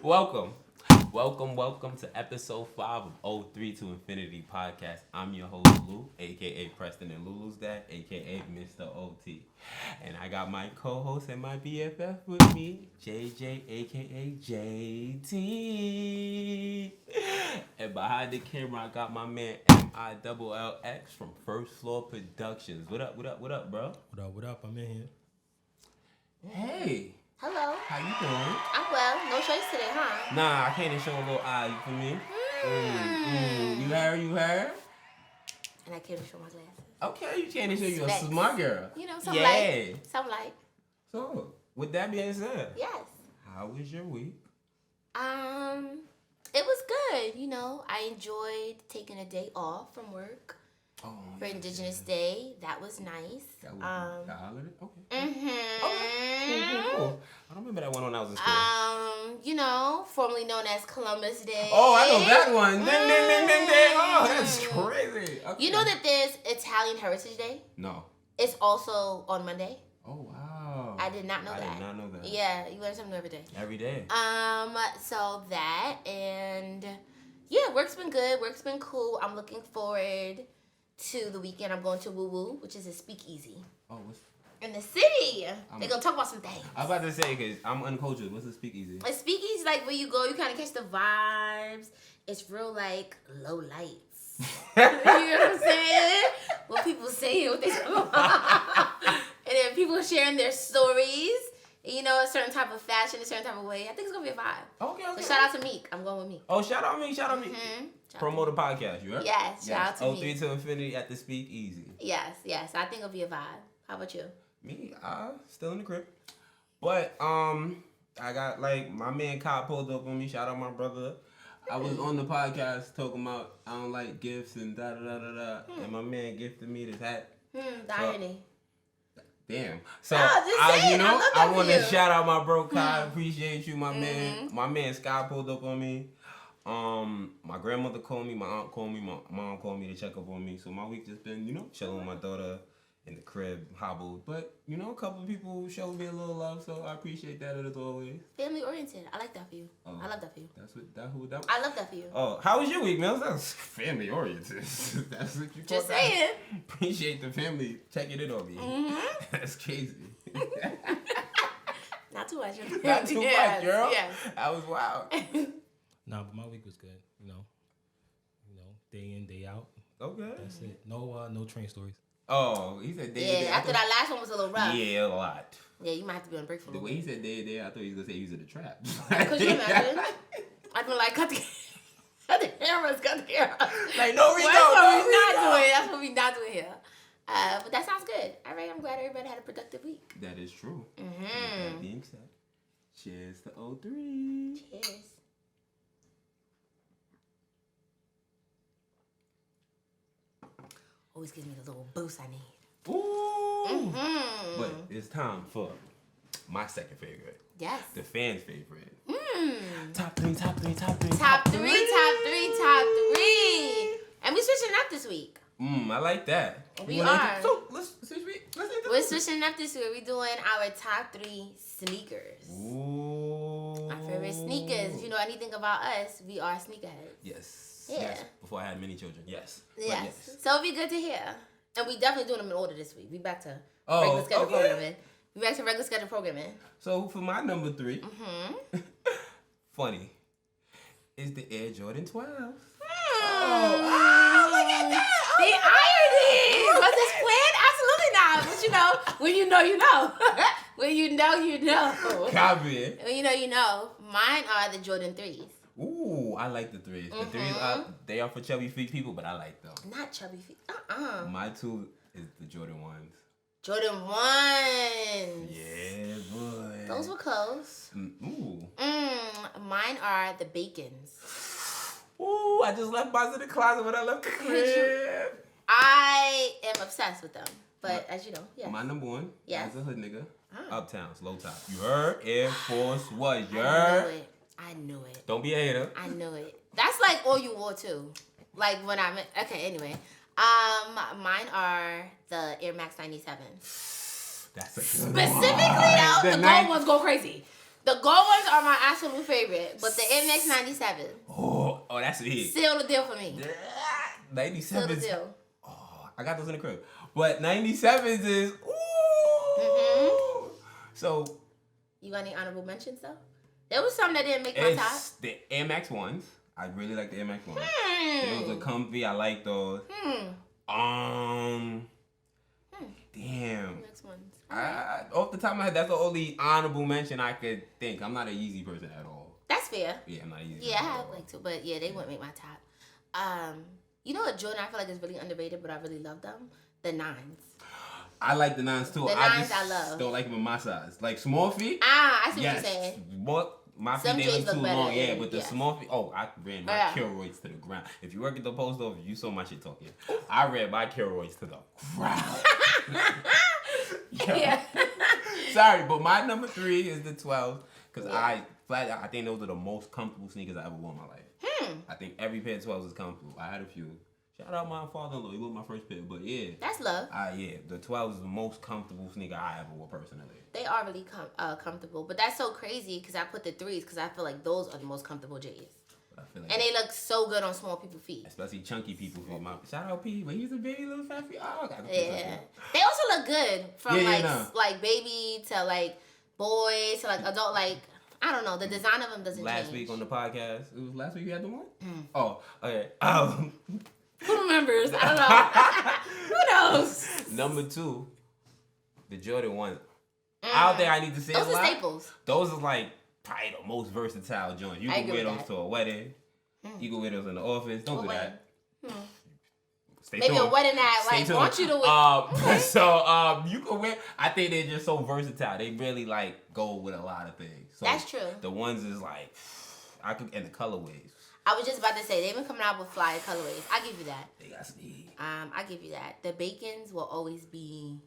Welcome to episode 5 of 03 to Infinity podcast. I'm your host, Lou, a.k.a. Preston and Lulu's dad, a.k.a. Mr. OT. And I got my co-host and my BFF with me, JJ, a.k.a. JT. And behind the camera, I got my man, MILLX from First Floor Productions. What up, bro? What up? I'm in here. Hey. Hello. How you doing? I'm well. No shirts today, huh? Nah, I can't even show a little eye, you feel me? You heard? And I can't even show my glasses. Okay, you can't even show you a Specs. smart girl. You know, some light. So, with that being said, Yes. how was your week? It was good. You know, I enjoyed taking a day off from work for Indigenous Day. That was nice. That was the holiday? Okay. Mm-hmm. Cool. I don't remember that one when I was in school. You know, formerly known as Columbus Day. Oh, I know that one. Ding, ding, ding, ding, ding. Oh, that's crazy. Okay. You know that there's Italian Heritage Day? No. It's also on Monday. Oh, wow. I did not know that. I did not know that. Yeah, you learn something new every day. Every day. So that, and yeah, work's been good. Work's been cool. I'm looking forward to the weekend. I'm going to Woo Woo, which is a speakeasy. Oh, what's... In the city. They're going to talk about some things. I was about to say, because I'm uncultured. What's a speakeasy? A speakeasy is like where you go, you kind of catch the vibes. It's real, like, low lights. You know what I'm saying? What people say, what they say. And then people sharing their stories. You know, a certain type of fashion, a certain type of way. I think it's going to be a vibe. Okay. So shout out to Meek. I'm going with Meek. Oh, shout out Meek. Mm-hmm. Promote the podcast, you heard? Yes, shout out to Meek. 03 to Infinity at the Speakeasy. Yes. I think it'll be a vibe. How about you? Me, still in the crib. But, I got, like, my man Kyle pulled up on me. Shout out my brother. I was on the podcast talking about I don't like gifts and da-da-da-da-da. And my man gifted me this hat. The irony. Damn. So, I want to shout out my bro Kyle. Appreciate you, my man. My man Sky pulled up on me. My grandmother called me. My aunt called me. My mom called me to check up on me. So my week just been, chilling with my daughter in the crib, hobbled. But, a couple of people showed me a little love, so I appreciate that as always. Family oriented. I like that for you. I love that for you. I love that for you. Oh, how was your week, man? That's family oriented. That's what you just saying. Appreciate the family checking in on me. Mm-hmm. That's crazy. Not too much. Not too much, girl. Yeah. That was wild. Nah, but my week was good. Day in, day out. Okay. That's it. No train stories. Oh, he said day. Yeah, after that last one was a little rough. Yeah, a lot. Yeah, you might have to be on break for a little bit. The way he said day, I thought he was gonna say he was in the trap. Could you imagine? I'd be like, cut the cameras. Like, no, That's what we not doing here. But that sounds good. All right, I'm glad everybody had a productive week. That is true. Mm-hmm. With that being said, cheers to 03. Cheers. Always gives me the little boost I need. Ooh. Mm-hmm. But it's time for my second favorite. Yes. The fans' favorite. Top 3. three. And we switching up this week. I like that. We are. So let's We're switching up this week. We're doing our top 3 sneakers. Ooh. Our favorite sneakers. If you know anything about us, we are sneakerheads. Yes. Yeah. Yes. Before I had many children. Yes. Yes. So it'll be good to hear. And we definitely doing them in order this week. We back to regular schedule programming. We back to regular schedule programming. So for my number 3, funny, is the Air Jordan 12. Oh, look at that! The irony! Was this planned? Absolutely not. But when you know, you know. When you know, you know. Copy. When you know. Mine are the Jordan 3s. Ooh, I like the 3s. The 3s, they are for chubby feet people, but I like them. Not chubby feet. My 2 is the Jordan 1s. Jordan 1s. Yeah, boy. Those were close. Ooh. Mine are the Bacons. Ooh, I just left mine in the closet when I left the crib. I am obsessed with them. But as you know, yeah. My number 1 yes. as a hood nigga. Uptowns, low top. You heard? Air Force One. You heard? I knew it. Don't be a hater. I knew it. That's like all you wore too. Like when I met. Okay, anyway. Mine are the Air Max 97. That's a good Specifically though, the gold ones go crazy. The gold ones are my absolute favorite, but the MX 97 Oh, that's a hit. seal the deal for me. 97. Seal the deal. Oh, I got those in the crib. But 97s is So you got any honorable mentions though? There was some that didn't make my top. it's the Air Max ones. I really like the Air Max ones. Those are comfy. I like those. Damn. Next ones. Off the top of my head, that's the only honorable mention I could think. I'm not a Yeezy person at all. That's fair. Yeah, I'm not a Yeezy Yeah, I person at have all. like two, but yeah, they wouldn't make my top. You know what Jordan I feel like is really underrated, but I really love them? The 9s. I like the 9s too. The I 9s just I love. don't like them in my size. Like small feet. I see Yes. what you're saying. My feet Some they J's look too look better, long. Yeah, but the yes. small feet. Oh, I ran my Yeah. keroids to the ground. If you work at the post office, you saw my shit talking. I ran my keroids to the ground. Yeah. Sorry, but my number 3 is the 12 because I think those are the most comfortable sneakers I ever wore in my life. I think every pair of 12s is comfortable. I had a few. Shout out my father-in-law. He was my first pair, but yeah. That's love. Yeah, the 12 is the most comfortable sneaker I ever wore personally. They are really comfortable, but that's so crazy because I put the 3s because I feel like those are the most comfortable J's. I feel like And they look so good on small people's feet. especially chunky people. Shout out P, but he's a baby little fat feet. Oh, I got Yeah. They also look good from Yeah, like baby to like boys to like adult. Like I don't know, the design of them doesn't Last change. week on the podcast, it was last week you had the one? Mm. Oh, okay. Who remembers? I don't know. Who knows? Number 2, the Jordan 1. I don't think I need to say Those a are lot. staples. Those are like probably the most versatile joints. You I can agree wear with those that. to a wedding. You can wear those in the office. Don't do that. Stay Maybe tuned. a wedding that Stay like tuned. want you to wear. So you can wear. I think they're just so versatile. They really like go with a lot of things. So That's true. The ones is like and the colorways. I was just about to say they've been coming out with flyer colorways. I give you that. They got sneak. I give you that. The Bacons will always be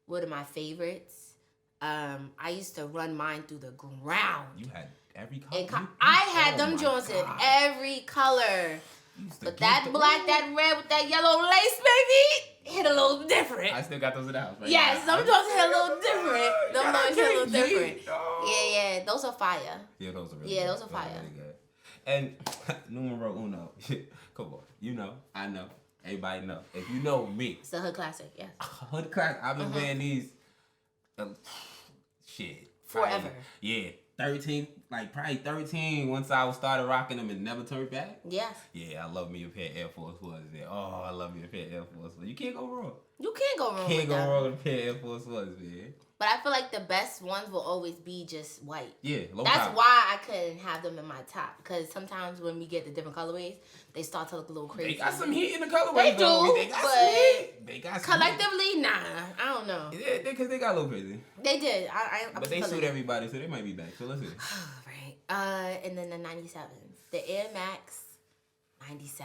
one of my favorites. I used to run mine through the ground. You had every color. I had them my joints in God. every color. You used to But get that the- black, that red with that yellow lace, baby, hit a little different. I still got those in the house. Right Yes, now. them joints hit a little different. Them Yeah, joints hit a little Jade. different. Oh. Yeah, those are fire. Yeah, those are really Yeah, good. those are fire. Really good. And numero uno. Come on. You know. I know. Everybody know. If you know me. It's a hood classic, yeah. Hood class. I've been wearing these. Shit. Forever. Probably, yeah. 13. Like probably 13 once I started rocking them and never turned back. Yes. Yeah, I love me a pair of Air Force Ones. Yeah. Oh, I love me a pair of Air Force Ones. You can't go wrong. You can't go wrong Can't with go them. wrong with a pair of Air Force Ones, man. But I feel like the best ones will always be just white. Yeah, low That's top. why I couldn't have them in my top. Because sometimes when we get the different colorways, they start to look a little crazy. They got some heat in the colorways, They though. do, They got but some heat. They got some heat. Collectively, nah. I don't know. Yeah, because they got a little crazy. They did. But they suit everybody, so they might be back. So let's see. Right. And then the 97s. The Air Max 97s.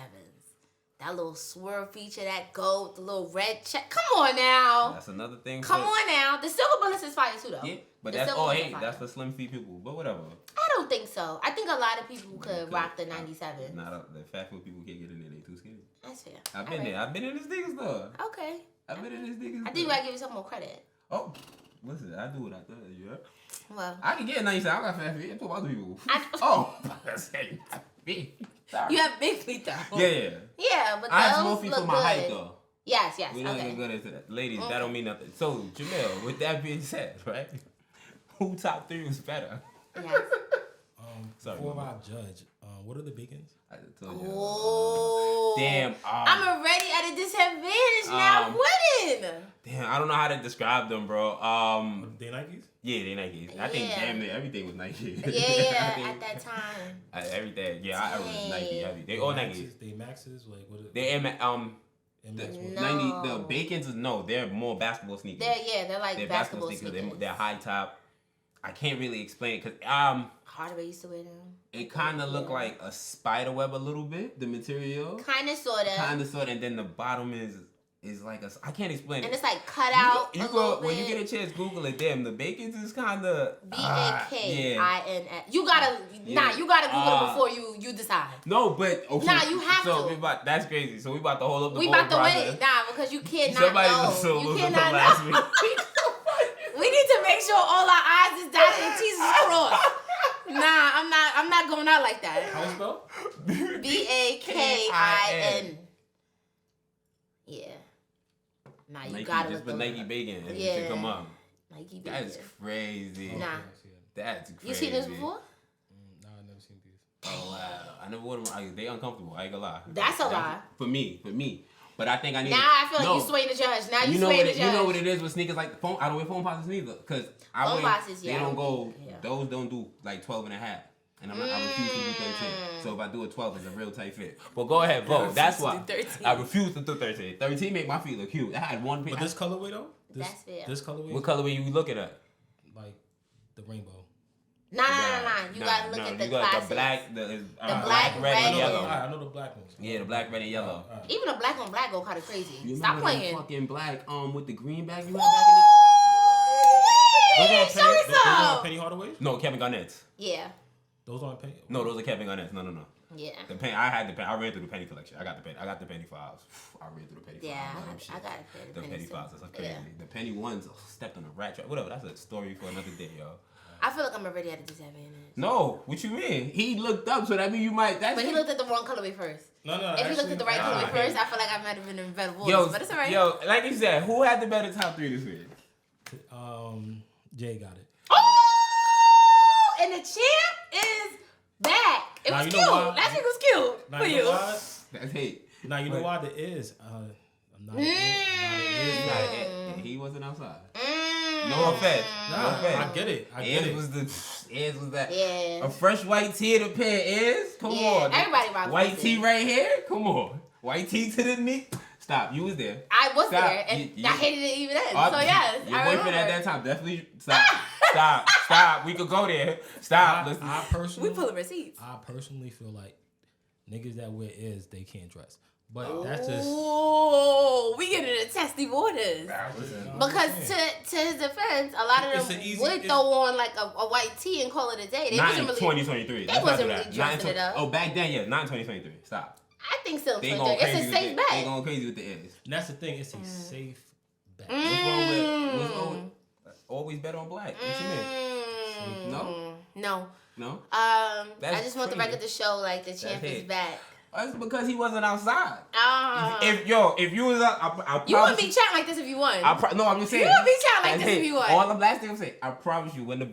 That little swirl feature, that gold, the little red check. Come on now. That's another thing. Come on now. The silver bullets is fire too, though. Yeah, but The that's silver oh bullets hey, are fire. that's for slim feet people. But whatever. I don't think so. I think a lot of people could rock the 97. Not the fat foot people can't get in there. They too skinny. That's fair. I've been there. I've been in this niggas store. Okay. I've been in this niggas. I think you gotta give yourself more credit. Oh, listen, I do what I do. Yeah. Well, I can get a 97. I got fat feet. I'm talking about other people. I- That's me. Sorry. you have big feet though. Yeah. Yeah, but I have those small feet look for my good. height though. Yes. We don't Okay. even go into that. Ladies, Okay. that don't mean nothing. So, Jamel, with that being said, right? Who top 3 was better? Yes. Sorry, Before Mama. I judge, what are the Bacons? I just told you. Oh. Damn. I'm already at a disadvantage now. Winning. Damn, I don't know how to describe them, bro. They Nikes? Yeah, they Nikes. I think Yeah. damn near everything was Nike. Yeah, I think- at that time. Everything. Yeah, I was Nike heavy. They all Nikes. They Maxes? Like, what are They MX the what? No. 90 the Bacons is no, they're more basketball sneakers. They're like They're basketball sneakers. sneakers. They're high top. I can't really explain because Hardaway used to wear them. it kind of looked like a spider web a little bit. The material, Kind of, sort of. kind of sort, and then the bottom is like I can't explain And it. it's like cut out You a go little when bit. you get a chance, Google it. Damn, the Bacons is kind of BAKINS. You gotta Yeah. you gotta Google it before you decide. No, but okay. Nah, you have so to. that's crazy. So we about to hold up the We whole about to process. wait, because you cannot Somebody know. was so You losing cannot from last know. week. We need to make sure all our I's is dotted and T's is crossed. Nah, I'm not going out like that. How it's spelled? Bakin. Yeah. Nah, you Nike, gotta just look put the Nike Bacon and Yeah. it should come up. Nike That's Bacon. crazy. Nah. That's crazy. You seen this before? No, I've never seen these. Oh wow. I never wore them. They uncomfortable. I ain't gonna lie. That's a lie. For me. But I think I need. Now I feel like you swaying the judge. Now you swaying the judge. You know what it is with sneakers like foam. I don't wear foam posits neither because Foam posits, they don't go. Those don't do like 12 and a half. And I refuse to do 13. So if I do a 12, it's a real tight fit. But go ahead, vote. That's why. I refuse to do 13. 13 make my feet look cute. I had one. But this colorway though? That's fair. This colorway? What colorway you looking at? Like the rainbow. Nah. You gotta look at the classics. The black, the black, red, and yellow. I know the black ones. Yeah, the black, red, and yellow. Even the black on black go kind of crazy. You Stop remember playing. that fucking black with the green bag you had back in the. Those are Penny Hardaways? No, Kevin Garnett's. Yeah. Those aren't Penny. No, those are Kevin Garnett's. No. Yeah. The penny. I had the penny. I ran through the penny collection. I got the penny files. I ran through the penny Yeah, files. I got it. The penny files. That's crazy. Yeah. The penny ones stepped on a rat trap. Whatever. That's a story for another day, yo. I feel like I'm already at a disadvantage. No, what you mean? He looked up, so that means you might. That's But he looked at the wrong colorway first. No. If he looked at the right colorway first, I feel like I might have been in better voice. But it's alright. Yo, like you said, who had the better top 3 this week? Jay got it. Oh, and the champ is back. It was cute. That shit was cute for you. That's hate. Now you know why the is. I'm not. He wasn't outside. No offense. I get it. It was that. Yeah. A fresh white tee to pair is? Come on. Everybody rock white tee right here? Come on. White tee to the knee? Stop. You was there. I was Stop. there, and I hated it even then. So yes, your I boyfriend remember. at that time definitely stop. We could go there. Stop. I personally, we pulling receipts. I personally feel like niggas that wear is they can't dress, but that's just. Oh, we getting into testy waters. Because to his defense, a lot of them would throw on like a white tee and call it a day. They not wasn't in really 2023. They wasn't really dressing it up. Oh, back then, yeah, not in 2023. Stop. I think still They 23. going It's a safe bet. They going crazy with the is. And that's the thing. It's a safe bet. What's wrong with always bet on black? What you mean? No. That's I just want the record to show like the champ is back. That's because he wasn't outside. If you was out, you wouldn't be chatting like this if you won. No, I'm just saying. You wouldn't be chatting like this if you won. All the last thing I'm saying, I promise you, when the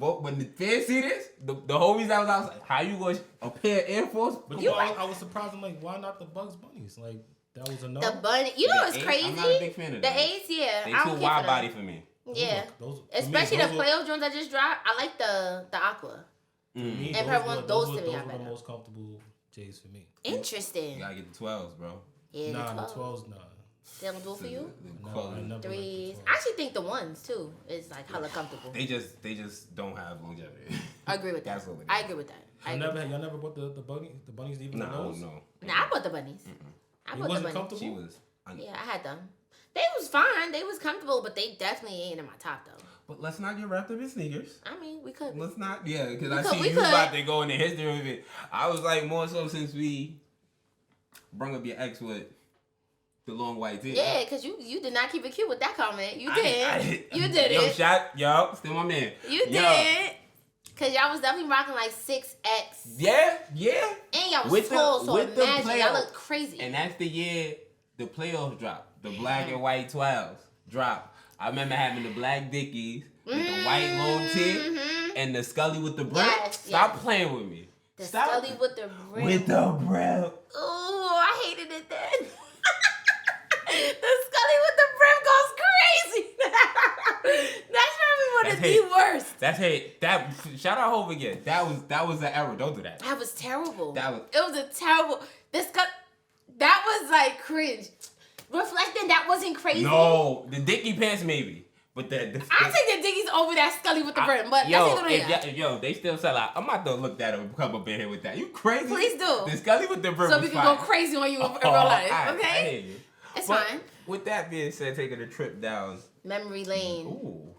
fans see this, the homies that was outside, how you going a pair of Air Force? But I was surprised. I'm like, why not the Bugs Bunnies? Like that was a no. The bunny, you know what's crazy? I'm not a big fan of the A's, yeah. They I too don't wide care body for me. Yeah, especially the playoff joints I just dropped. I like the aqua. Me, and those to me are the better. most comfortable J's for me. Interesting. You gotta get the 12s, bro. Yeah, the 12s, nah. They don't do it for you? No, threes. I actually think the ones too is like hella comfortable. They just don't have longevity. I agree with that. That's what it is. I agree with that. Y'all never bought the bunnies even No. Nah, I bought the bunnies. I bought the bunnies. Comfortable? She was. Yeah, I had them. They was fine. They was comfortable, but they definitely ain't in my top though. But let's not get wrapped up in sneakers. I mean, we could. Let's not, because I see you about to go in the history of it. I was like, more so since we brung up your ex with the long white tee. Yeah, because you did not keep it cute with that comment. You did. You did it. Yo, still my man. You did. Because y'all was definitely rocking like 6X. Yeah. And y'all was tall, so imagine y'all look crazy. And that's the year the playoffs dropped. The black and white 12s dropped. I remember having the black Dickies with the white long tee and the Scully with the brim. Stop playing with me. Scully with the brim. With the brim. Oh, I hated it then. The Scully with the brim goes crazy. That's probably one of the worst. That's hate. Shout out Hov again. That was the error. Don't do that. That was terrible. It was a terrible. That was like cringe. Reflecting, that wasn't crazy. No, the Dickie pants maybe, but I take the Dickies over that Scully with the brim. But they still sell out. I'm about to look that up, come up in here with that. You crazy? Please do. The Scully with the brim. So we can go crazy on you in real life. Okay. I hear you. It's fine. With that being said, taking a trip down memory lane. Ooh.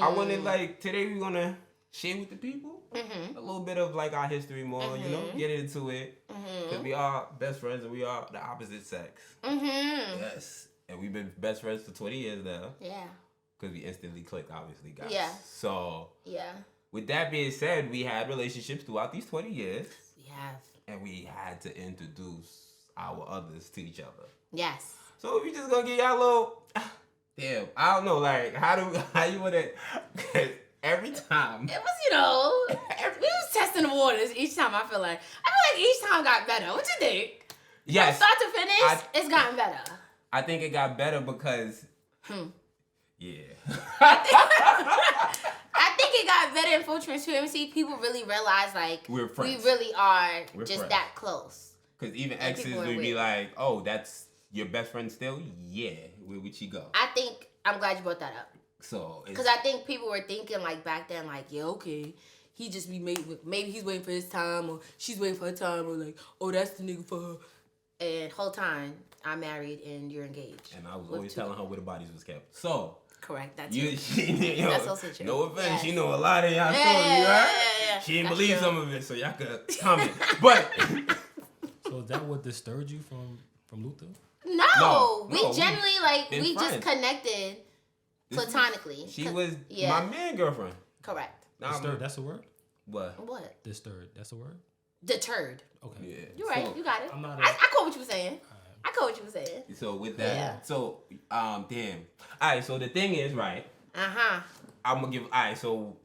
I wanted today we're gonna share with the people a little bit of our history more. Get into it. Because we are best friends and we are the opposite sex. Yes. And we've been best friends for 20 years now. Yeah. because we instantly clicked, obviously, guys. Yeah. So, Yeah. with that being said, we had relationships throughout these 20 years. We have. And we had to introduce our others to each other. Yes. So, we just gonna get y'all a little... Damn, I don't know, like, how you wanna... Every time... It was, we was testing the waters each time, I feel like each time got better. What you think? Yes. From start to finish, it's gotten better. I think it got better because... Yeah. I think it got better in full transparency. People really realize, like, we're friends. We really are we're just friends. that close. Because even exes would be like, oh, that's your best friend still? Yeah. Where would she go? I think, I'm glad you brought that up. So, because I think people were thinking, like, back then, like, yeah, okay, he just be maybe he's waiting for his time, or she's waiting for her time, or like, oh, that's the nigga for her. And whole time, I'm married and you're engaged. And I was always telling her where the bodies was kept. So. Correct. That's that's also true. No offense. Yes. She know a lot of y'all stories, right? She didn't believe some of it, so y'all could comment. But. So is that what disturbed you from Luther? No. We generally, like, we friends. just connected platonically. She was my man girlfriend. Correct. Disturbed, that's a word? What? Disturbed, that's a word? Deterred. Okay. Yeah. You're right. You got it. I'm not I caught what you were saying. I caught what you were saying. So with that, so damn. Alright, so the thing is, right? I'm gonna give. Alright, so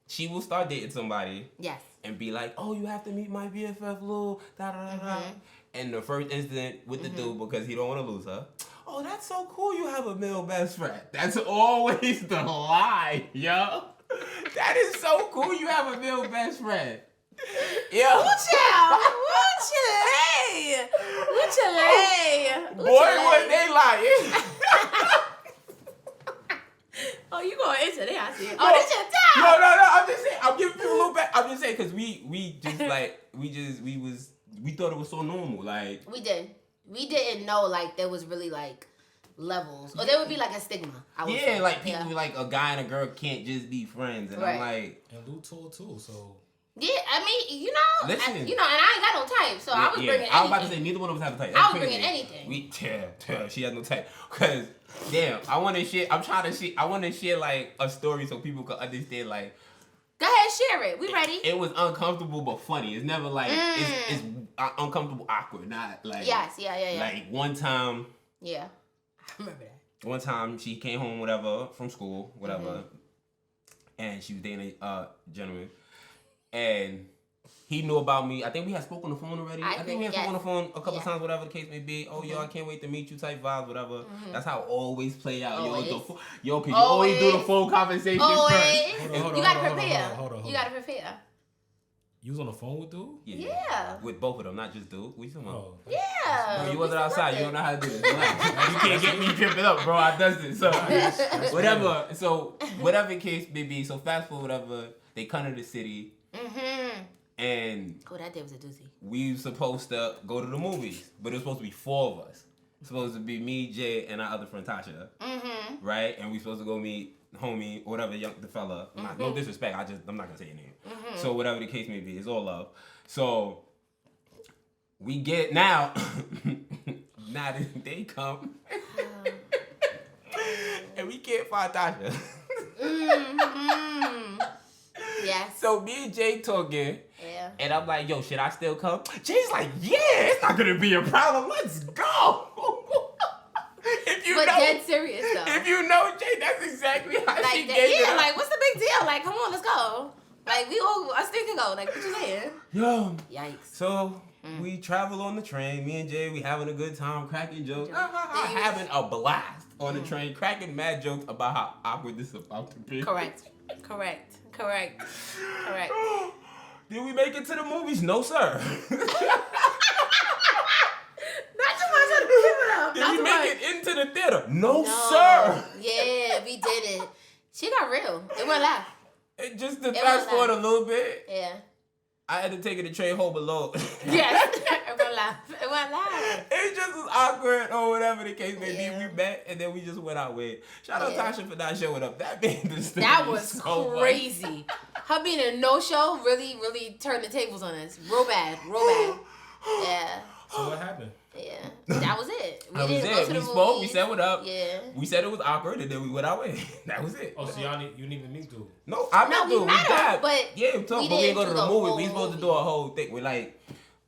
she will start dating somebody. Yes. And be like, oh, you have to meet my BFF, Lil, da da da da. And the first incident with the dude, because he don't want to lose her. Oh, that's so cool. You have a male best friend. That's always the lie, yo. That is so cool. You have a male best friend. Yo. Boy, what they lying. Oh, you going into that? I see. Oh, this your time. No. I'm just saying. I'm giving people a little back. I'm just saying because we just like we thought it was so normal. Like we didn't know like there was really like levels, or there would be like a stigma. Like people like a guy and a girl can't just be friends, and I'm like, and Lou told too, so. Yeah, I mean, listen, and I ain't got no type, so I was bringing anything. I was about to say neither one of us have a type. I was bringing anything. She has no type. Cause damn, I want to share. I want to share like a story so people can understand. Like, go ahead, share it. We ready? It was uncomfortable but funny. It's never like it's uncomfortable, awkward. Not like yeah. Like one time. Yeah, I remember that. One time she came home, whatever, from school, whatever, and she was dating a gentleman. And he knew about me. I think we had spoken on the phone already. I think we had spoken on the phone a couple times, whatever the case may be. Oh, yo, I can't wait to meet you type vibes, whatever. That's how it always play out. Always. Yo, cause you always do the full conversation first. You gotta prepare. You gotta prepare. You was on the phone with dude? Yeah. With both of them, not just dude. What you talking about? Yeah. Bro, you wasn't outside. You don't know how to do this. You can't get me tripping up, bro. I does it. So, whatever. So, whatever the case may be. So, fast forward, whatever. They come to the city. And that day was a doozy. We were supposed to go to the movies, but it was supposed to be 4 of us. It was supposed to be me, Jade, and our other friend Tasha. Right? And we supposed to go meet homie, whatever, the fella. No disrespect. I'm not gonna say your name. So whatever the case may be, it's all love. So we get now. Now they come, and we can't find Tasha. Yes. So me and Jay talking. Yeah. And I'm like, yo, should I still come? Jay's like, yeah, it's not gonna be a problem. Let's go. Dead serious though. If you know Jay, that's exactly how like she gave it up. Like what's the big deal? Like, come on, let's go. Like us three can go. Like, what you saying? Yo. Yikes. So we travel on the train. Me and Jay, we having a good time, cracking jokes, having a blast on the train, cracking mad jokes about how awkward this is about to be. Correct. Did we make it to the movies? No, sir. Not too much of the people. Did we make it into the theater? No, sir. Yeah, we didn't. She got real. It went live. Just to fast forward a little bit. Yeah. I had to take it to train home alone. Yes. It went live. It just was awkward or whatever the case may be. We met and then we just went out with. Shout out Tasha for not showing up. That made this thing that was so crazy. Her being a no-show really turned the tables on us. Real bad. Yeah. So what happened? Yeah, that was it. That was it. We spoke. We said what up. Yeah. We said it was awkward, and then we went our way. That was it. Oh, so you need to meet dude. No, I met dude. We met, but yeah, we talked, but we didn't go to the movie. We supposed to do a whole thing. We're like,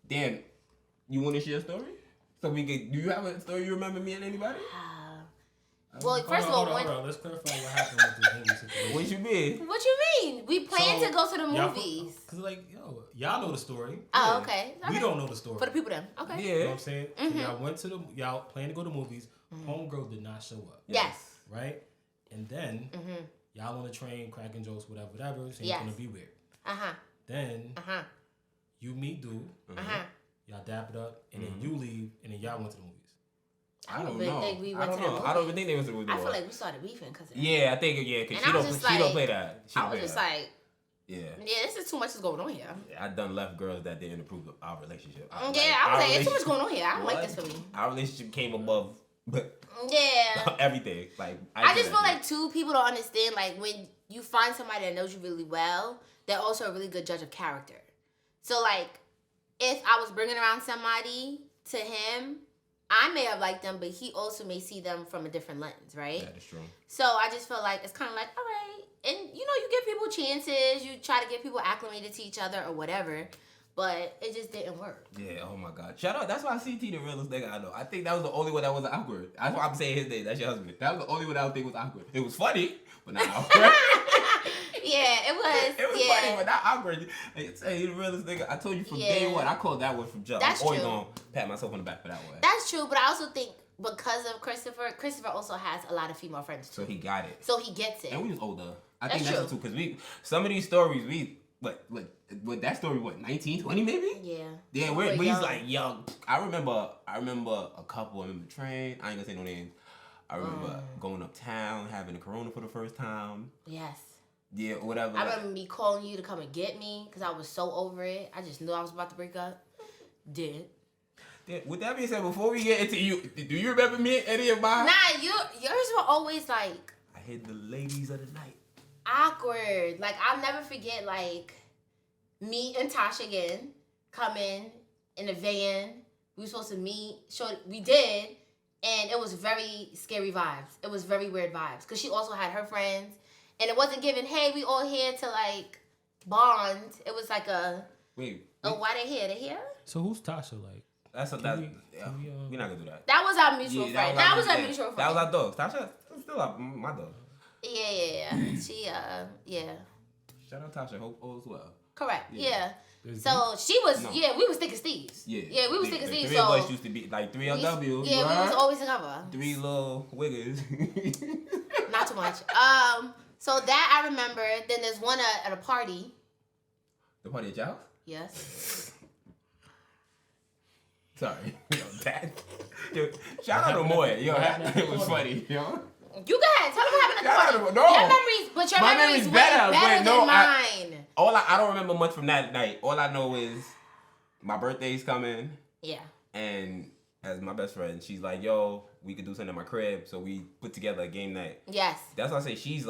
damn, you want to share a story? So we get. Do you have a story you remember me and anybody? Well, first of all, hold on. Let's clarify what happened with this movie situation. What you mean? What you mean? We planned to go to the movies. Cause like, yo, y'all know the story. Oh, okay. We don't know the story. For the people then. Okay. You know what I'm saying? So y'all planned to go to movies. Homegirl did not show up. Yes. Right? And then y'all on the train, cracking jokes, whatever, so it's gonna be weird. Then you meet dude. Y'all dap it up, and then you leave, and then y'all went to the movies. I don't know. Think we went I don't to the know. movie. I don't even think they went to the movie. I feel like we started beefing because of that. Yeah, I think because she don't play that. I was just like, yeah, this is too much is going on here. Yeah, I done left girls that didn't approve of our relationship. I was like, it's too much going on here. I don't like this for me. Our relationship came above, but everything. Like I just feel like too, people don't understand. Like when you find somebody that knows you really well, they're also a really good judge of character. So like, if I was bringing around somebody to him, I may have liked them, but he also may see them from a different lens, right? That is true. So I just feel like it's kind of like, all right. And, you give people chances. You try to get people acclimated to each other or whatever. But it just didn't work. Yeah, oh my God. Shout out. That's why CT the realest nigga I know. I think that was the only one that was awkward. That's why I'm saying his name. That's your husband. That was the only one I don't think was awkward. It was funny, but not awkward. Yeah, it was. It was funny, but not awkward. Hey, he the realest nigga. I told you from day one. I called that one from jump. That's I'm always true. going to pat myself on the back for that one. That's true, but I also think because of Christopher also has a lot of female friends too. So he got it. So he gets it. And we was older. I That's think that's true. too, because some of these stories, with that story, 19, 20 maybe? Yeah. Yeah, we was like young. I remember a couple. I remember train. I ain't gonna say no names. I remember going uptown, having a Corona for the first time. Yes. Yeah, whatever. I remember me calling you to come and get me because I was so over it. I just knew I was about to break up. Did. Yeah, with that being said, before we get into you, do you remember me any of mine? Nah, yours were always like. I hit the ladies of the night. Awkward. Like I'll never forget like me and Tasha again coming in a van. We were supposed to meet. We did, and it was very scary vibes. It was very weird vibes because she also had her friends, and it wasn't given. Hey, we all here to like bond. It was like wait. Why they here? They here? So who's Tasha like? We're not gonna do that. That was our mutual friend. That was our mutual friend. That was our dog. Tasha, still my dog. Yeah. She Shout out Tasha. Hope all is well. Correct. Yeah. So she was. No. Yeah, we was thick as thieves. Yeah, we was thick as thieves. Three of us used to be like 3LW. Yeah, we was always together. 3 little wiggers. Not too much. So that I remember. Then there's one at a party. The party at your house? Yes. Sorry. Shout out to Moy. It was funny. You go ahead. Tell them what happened at the party. No. Your memories, but your memories better than mine. I don't remember much from that night. All I know is my birthday's coming. Yeah. And as my best friend, she's like, yo, we could do something at my crib. So we put together a game night. Yes. That's why I say she's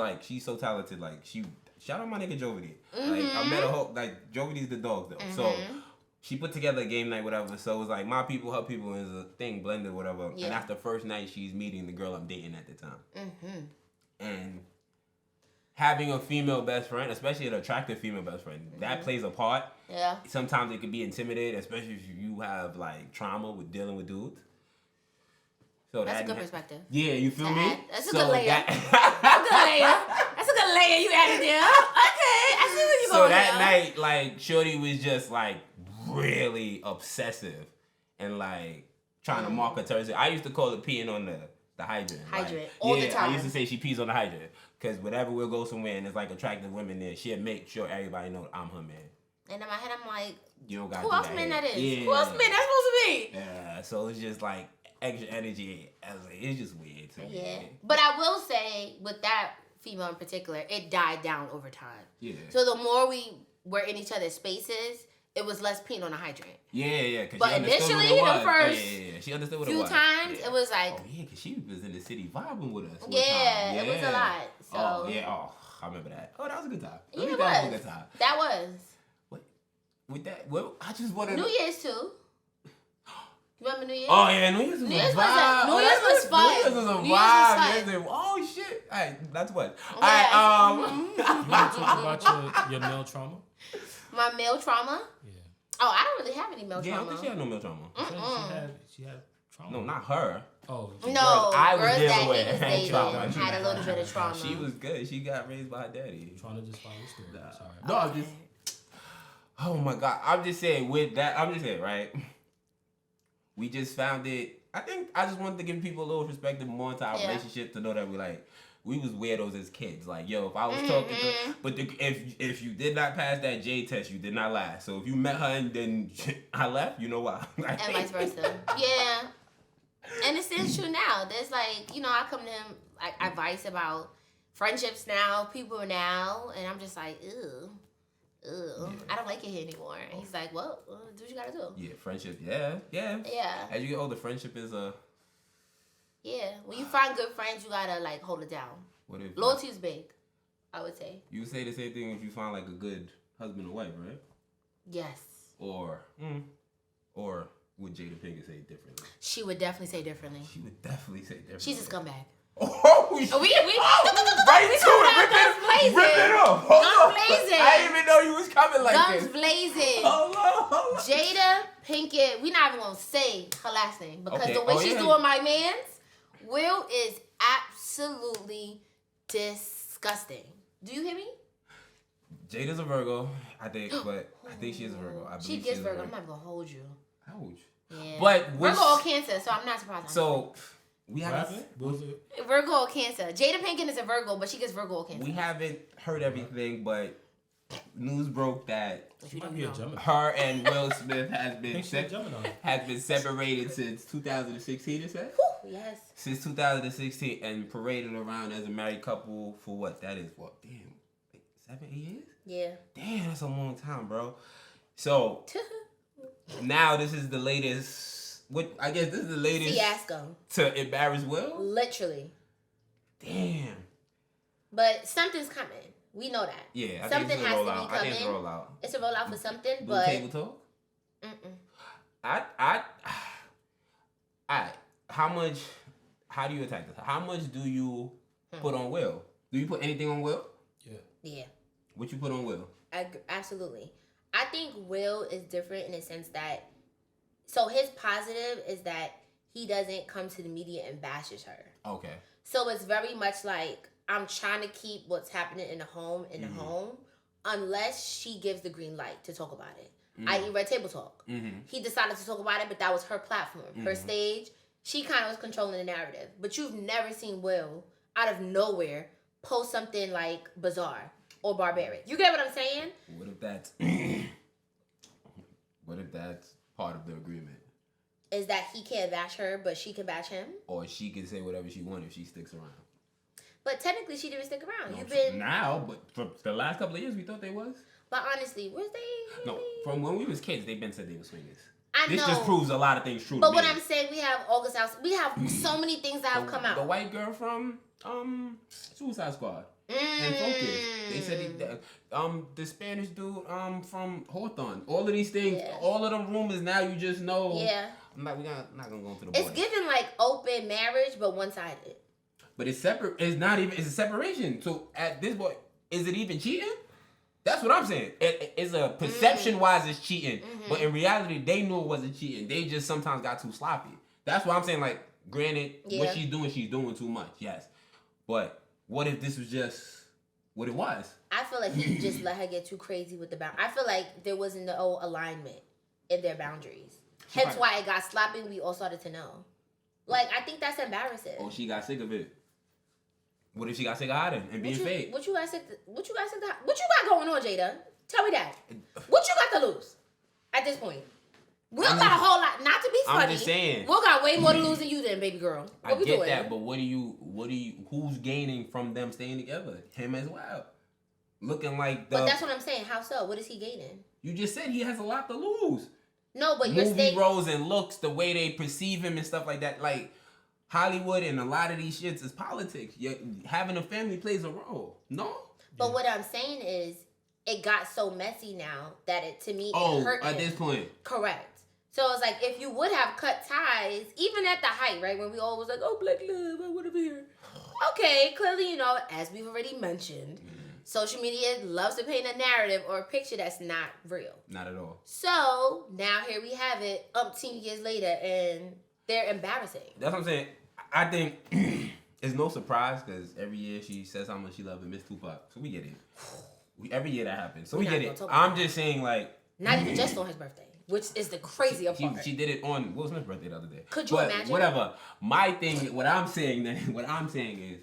so talented. Like, shout out my nigga Jovity. Mm-hmm. Like, I met a Jovity's the dog, though. Mm-hmm. So she put together a game night, whatever. So it was like my people, her people, is a thing blended, whatever. Yeah. And that's the first night she's meeting the girl I'm dating at the time. Mm-hmm. And having a female best friend, especially an attractive female best friend, that plays a part. Yeah. Sometimes it can be intimidating, especially if you have like trauma with dealing with dudes. So that's a good perspective. Yeah, you feel me? That's a good layer. That's a good layer. That's a good layer you added there. Okay, I see where you going. So that night, like, Shorty was just like really obsessive and like trying to mark her territory. I used to call it peeing on the hydrant. All the time. I used to say she pees on the hydrant because whenever we'll go somewhere and there's like attractive women there, she'll make sure everybody know I'm her man. And in my head, I'm like, you don't got who else man that is? Yeah. Who else man that's supposed to be? Yeah, so it's just like extra energy. It's just weird to me. Yeah, but I will say with that female in particular, it died down over time. Yeah. So the more we were in each other's spaces, it was less peeing on the hydrant. Yeah. But initially, the first she understood what few it was. times, it was like, oh yeah, because she was in the city vibing with us. Yeah, it was a lot. So. I remember that. Oh, that was a good time. Yeah, it was. That was a good time. That was. What? With that, well, I just wanted New Year's too. You remember New Year's? Oh yeah, New Year's was a vibe. New Year's was fun. New Year's was a vibe. Oh shit! Alright, that's what. Yeah. You want to talk about your male trauma? My male trauma? Yeah. Oh, I don't really have any male trauma. Yeah, I don't think she had no male trauma. She had trauma. No, not her. Oh. No, I was girls there that with he was had dating trauma. had a little bit of trauma. She was good. She got raised by her daddy. Trying to just follow the story. Sorry. No, I'm just. Oh my god! I'm just saying with that. I'm just saying, right? We just found it. I think I just wanted to give people a little perspective more into our relationship to know that we was weirdos as kids. Like, yo, if I was talking to, but if you did not pass that Jade test, you did not last. So if you met her and then I left, you know why? And vice versa. Yeah. And it's still true now. There's I come to him like advice about friendships now, people now, and I'm just like, ew. Yeah. I don't like it here anymore. And he's like, well, do what you gotta do. Yeah, friendship. Yeah. As you get older, friendship is a. Yeah, when you find good friends, you gotta hold it down. Loyalty is big, I would say. You would say the same thing if you find like a good husband or wife, right? Yes. Or would Jada Pinkett say it differently? She would definitely say differently. She's a scumbag. Oh, we right to it. Rip it off. Guns blazing. I didn't even know you was coming like Guns this. blazing. Hold on. Jada Pinkett. We not even gonna say her last name because the way she's doing my man's, Will is absolutely disgusting. Do you hear me? Jada's a Virgo, I think, but I think she is a Virgo. I believe she gets Virgo. I'm not gonna hold you. Ouch. Yeah. But Virgo or Cancer, so I'm not surprised. So we haven't. Virgo or Cancer. Jada Pinkett is a Virgo, but she gets Virgo or Cancer. We haven't heard everything, but news broke that Gemini. her and Will Smith has been separated since 2016. It said. Yes. Since 2016, and paraded around as a married couple for what? That is what? Damn, like 7, 8 years? Yeah. Damn, that's a long time, bro. So now this is the latest. I guess this is the latest fiasco to embarrass Will. Literally. Damn. But something's coming. We know that. Yeah, something has to be coming. I think it's a rollout. It's a rollout for something, Blue but table talk. How do you attack this? How much do you put on Will? Do you put anything on Will? Yeah. What you put on Will? Absolutely. I think Will is different in the sense that, so his positive is that he doesn't come to the media and bashes her. Okay. So it's very much like, I'm trying to keep what's happening in the home in the home unless she gives the green light to talk about it. I.e. Red Table Talk. He decided to talk about it, but that was her platform, her stage. She kind of was controlling the narrative. But you've never seen Will, out of nowhere, post something like bizarre or barbaric. You get what I'm saying? What if that's part of the agreement? Is that he can't bash her, but she can bash him? Or she can say whatever she wants if she sticks around. But technically, she didn't stick around. No, You've been now, but for the last couple of years, we thought they was. But honestly, was they? No, from when we was kids, they've been said they were swingers. This just proves a lot of things true. But what I'm saying, we have August House. We have so many things that have come out. The white girl from Suicide Squad and Focus. They said the Spanish dude from Hawthorne. All of these things, all of them rumors. Now you just know. Yeah. We're not gonna go into the. It's giving like open marriage, but one sided. But it's separate. It's not even. It's a separation. So at this point, is it even cheating? That's what I'm saying. It's a perception-wise, it's cheating. But in reality, they knew it wasn't cheating. They just sometimes got too sloppy. That's what I'm saying. Like, granted, what she's doing too much. Yes. But what if this was just what it was? I feel like he just let her get too crazy with the boundaries. I feel like there wasn't no alignment in their boundaries. Hence why it got sloppy. We all started to know. Like, I think that's embarrassing. Oh, she got sick of it. What if she got sick of hiding and being fake? What you got going on, Jada? Tell me that. What you got to lose at this point? Will got a whole lot. Not to be funny. I'm just saying. Will got way more to lose than you then, baby girl. What I get that, but who's gaining from them staying together? Him as well. Looking like But that's what I'm saying. How so? What is he gaining? You just said he has a lot to lose. No, but you're movie roles and looks, the way they perceive him and stuff like that. Like, Hollywood and a lot of these shits is politics. Having a family plays a role. No? But what I'm saying is, it got so messy now that it hurt him. At this point. Correct. So it's like, if you would have cut ties, even at the height, right, when we all was like, oh, black love, I want to be here. Okay, clearly, you know, as we've already mentioned, social media loves to paint a narrative or a picture that's not real. Not at all. So now here we have it, umpteen years later, and they're embarrassing. That's what I'm saying. I think it's no surprise because every year she says how much she loves and miss Tupac. So we get it. Every year that happens. So we get it. I'm just saying, like... Not even just on his birthday, which is the crazier part. She did it on Will Smith's birthday the other day. Could you imagine? Whatever. My thing, what I'm saying is,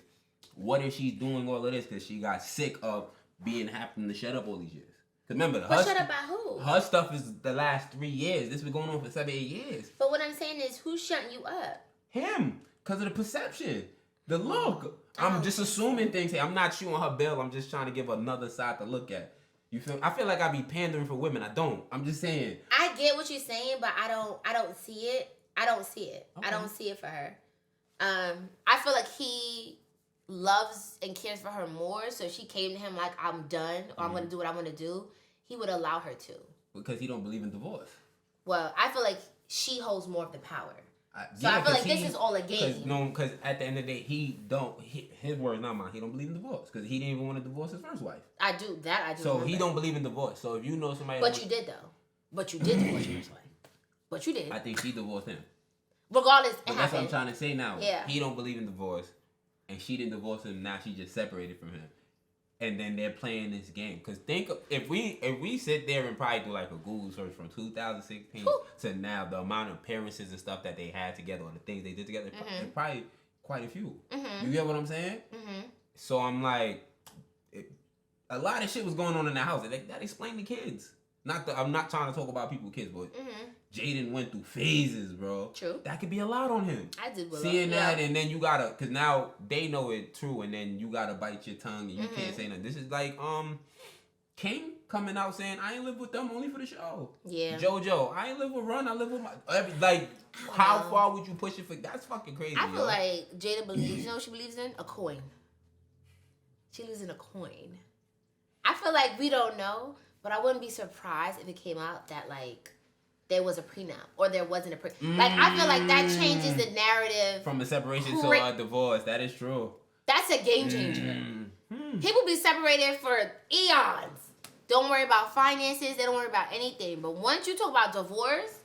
what if she's doing all of this because she got sick of having to shut up all these years? Because remember, shut up by who? Her stuff is the last 3 years. This has been going on for 7-8 years. But what I'm saying is, who's shutting you up? Him. Because of the perception. The look. I'm just assuming things. Hey, I'm not shooting her bill. I'm just trying to give another side to look at. You feel? I feel like I be pandering for women. I don't. I'm just saying. I get what you're saying, but I don't see it. I don't see it. Okay. I don't see it for her. I feel like he loves and cares for her more, so she came to him like, I'm done, or I'm going to do what I'm going to do. He would allow her to. Because he don't believe in divorce. Well, I feel like she holds more of the power. So I feel like this is all a game. Because at the end of the day, his words, not mine, he don't believe in divorce. Because he didn't even want to divorce his first wife. I do. So he don't believe in divorce. So if you know somebody... But you did, though. But you did divorce your first wife. But you did. I think she divorced him. Regardless, but that's what I'm trying to say now. Yeah. He don't believe in divorce. And she didn't divorce him. Now she just separated from him. And then they're playing this game. Because if we sit there and probably do like a Google search from 2016 to now, the amount of appearances and stuff that they had together or the things they did together, probably quite a few. You get what I'm saying? So I'm like, a lot of shit was going on in the house. That explained the kids. I'm not trying to talk about people with kids, but Jaden went through phases, bro. True. That could be a lot on him. I did. Seeing that, and then you gotta, cause now they know it true, and then you gotta bite your tongue, and you can't say nothing. This is like King coming out saying, "I ain't live with them only for the show." Yeah. JoJo, I ain't live with Run. I live with my how far would you push it for? That's fucking crazy. I feel like Jada believes. You know what she believes in? A coin. She believes in a coin. I feel like we don't know. But I wouldn't be surprised if it came out that, like, there was a prenup or there wasn't a prenup. Like, I feel like that changes the narrative. From a separation to a divorce. That is true. That's a game changer. People be separated for eons. Don't worry about finances. They don't worry about anything. But once you talk about divorce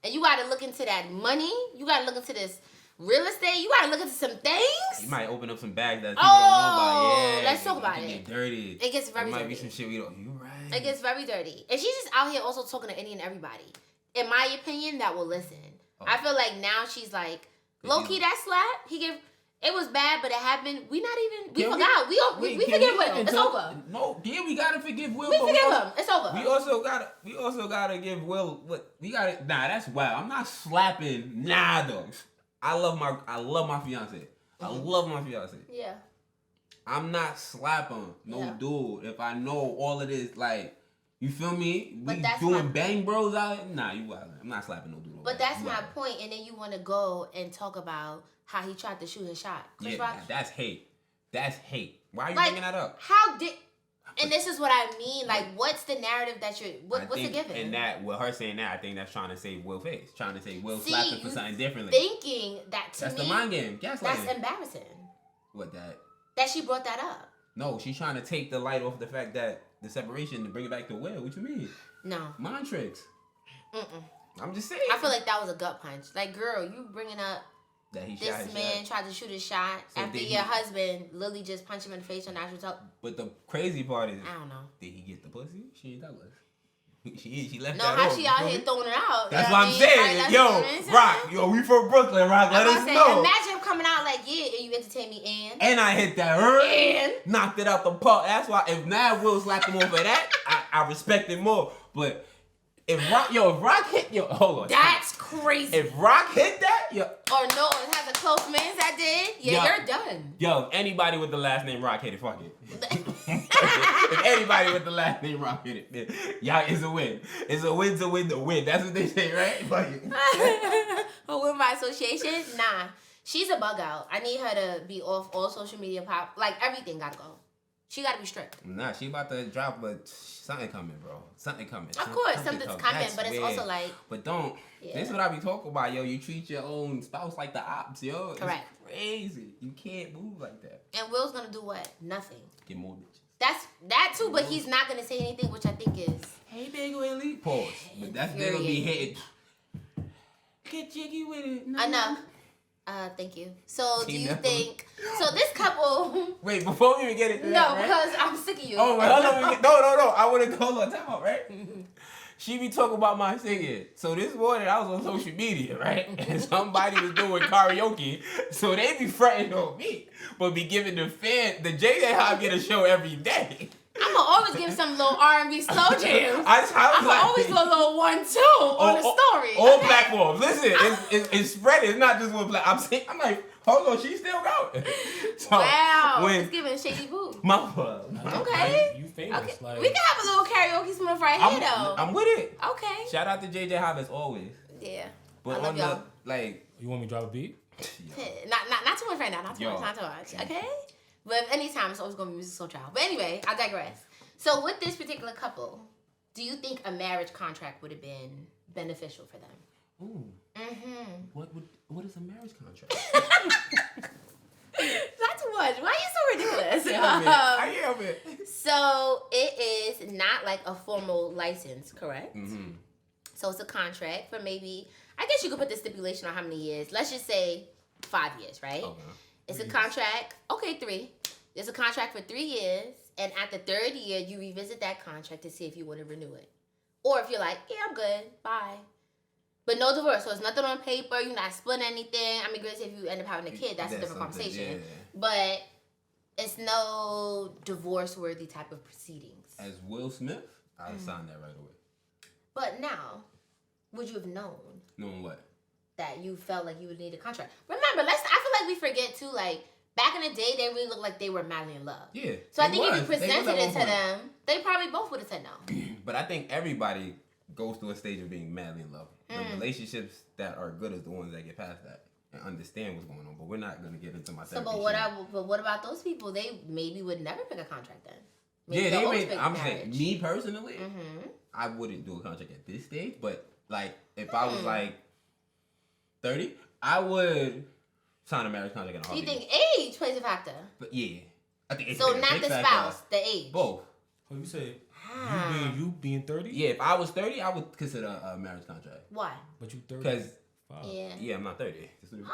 and you got to look into that money, you got to look into this real estate, you gotta look into some things. You might open up some bags that people don't know about. Yeah, let's talk about it. Get dirty. It gets very dirty. Might be some shit we don't. You right. It gets very dirty, and she's just out here also talking to any and everybody. In my opinion, that will listen. I feel like now she's like low key that slap. It was bad, but it happened. We forgot. We forgive Will. It's over. No, we gotta forgive Will. We forgive him. It's over. We also gotta give Will what we gotta. Nah, that's wild. I'm not slapping. Nah, though. I love my fiance. I love my fiance. Yeah. I'm not slapping no dude if I know all of this. Like, you feel me? We doing bang bros out here. Nah, I'm not slapping no dude. But that's my point. And then you want to go and talk about how he tried to shoot his shot. That's hate. That's hate. Why are you bringing that up? And this is what I mean. Like, what's the narrative that what's the given? And that, with her saying that, I think that's trying to say Will face. Trying to say Will slapped him for something differently. Thinking that to that's me. That's the mind game. That's embarrassing. What, that? That she brought that up. No, she's trying to take the light off the fact that the separation to bring it back to Will. What you mean? No. Mind tricks. I'm just saying. I feel like that was a gut punch. Like, girl, you bringing up that this man tried to shoot his shot after your husband literally just punched him in the face on national television. But the crazy part is, I don't know. Did he get the pussy? She ain't tell us. She left no, that how off. she out here throwing it out? That's what I'm saying. Yo, Rock, we from Brooklyn, Rock. Let us know. Imagine him coming out like, yeah, and you entertain me, and I hit that and knocked it out the park. That's why if now Will slapped him over that, I respect it more. But if Rock hit hold on. That's crazy. If Rock hit that, or no, it has a close man's that did, you're done. Yo, anybody with the last name Rock hit it, fuck it. If anybody with the last name Rock hit it, y'all, it's a win. It's a win to win to win. That's what they say, right? Fuck it. A win by association? Nah. She's a bug out. I need her to be off all social media like everything gotta go. She got to be strict. Nah, she about to drop, but something coming, bro. Something coming. Of course, something's coming, but it's also like... But don't... Yeah. This is what I be talking about, yo. You treat your own spouse like the ops, yo. Correct. It's crazy. You can't move like that. And Will's going to do what? Nothing. Get more bitches. That too, but he's not going to say anything, which I think is... Hey, big Willie. Pause. But that's going to be hitting... Get jiggy with it. No. Enough. Thank you. So, do you think... So, this couple... Wait, before we even get into that, right? because I'm sick of you. Oh, wait, hold on. No. I want to hold on. Time out, right? She be talking about my singing. So, this morning, I was on social media, right? And somebody was doing karaoke. So, they be fronting on me. But be giving the Jade how I get a show every day. I'm gonna always give some little R&B slow jams. I'm like, always do a little 1-2 on the story. All platforms. Listen, it's spread. It's not just one platform. I'm like, hold on, she's still going. So wow, it's giving shady boo. My fault. Okay. You famous. Okay. Like, we can have a little karaoke smooth right here, though. I'm with it. Okay. Shout out to JJ Hobb as always. Yeah. But on the, like... You want me to drop a beat? Not too much right now. Not too much. Okay? But anytime, it's always going to be music soul child. But anyway, I digress. So with this particular couple, do you think a marriage contract would have been beneficial for them? Ooh. Mm-hmm. What is a marriage contract? Not too much. Why are you so ridiculous? I am it. So it is not like a formal license, correct? Mm-hmm. So it's a contract for maybe, I guess you could put the stipulation on how many years. Let's just say 5 years, right? Okay. It's a contract. Okay, 3. It's a contract for 3 years. And at the 3rd year, you revisit that contract to see if you want to renew it. Or if you're like, yeah, I'm good. Bye. But no divorce. So it's nothing on paper. You're not splitting anything. I mean, granted, if you end up having a kid, that's a different conversation. Yeah. But it's no divorce-worthy type of proceedings. As Will Smith, I would sign that right away. But now, would you have known? Known what? That you felt like you would need a contract. Remember, I feel like we forget too, like, back in the day, they really looked like they were madly in love. Yeah. So I think if you presented it to them, they probably both would have said no. But I think everybody goes through a stage of being madly in love. The relationships that are good is the ones that get past that and understand what's going on. But we're not going to get into my therapy. But what about those people? They maybe would never pick a contract then. Maybe I'm saying, me personally, I wouldn't do a contract at this stage. But, like, if I was, like, 30, I would... sign a marriage contract in a heartbeat. You think age plays a factor? But yeah. I think so not the spouse, the age. Both. Oh, you said you being 30? Yeah, if I was 30, I would consider a marriage contract. Why? But you 30. Because yeah, I'm not 30.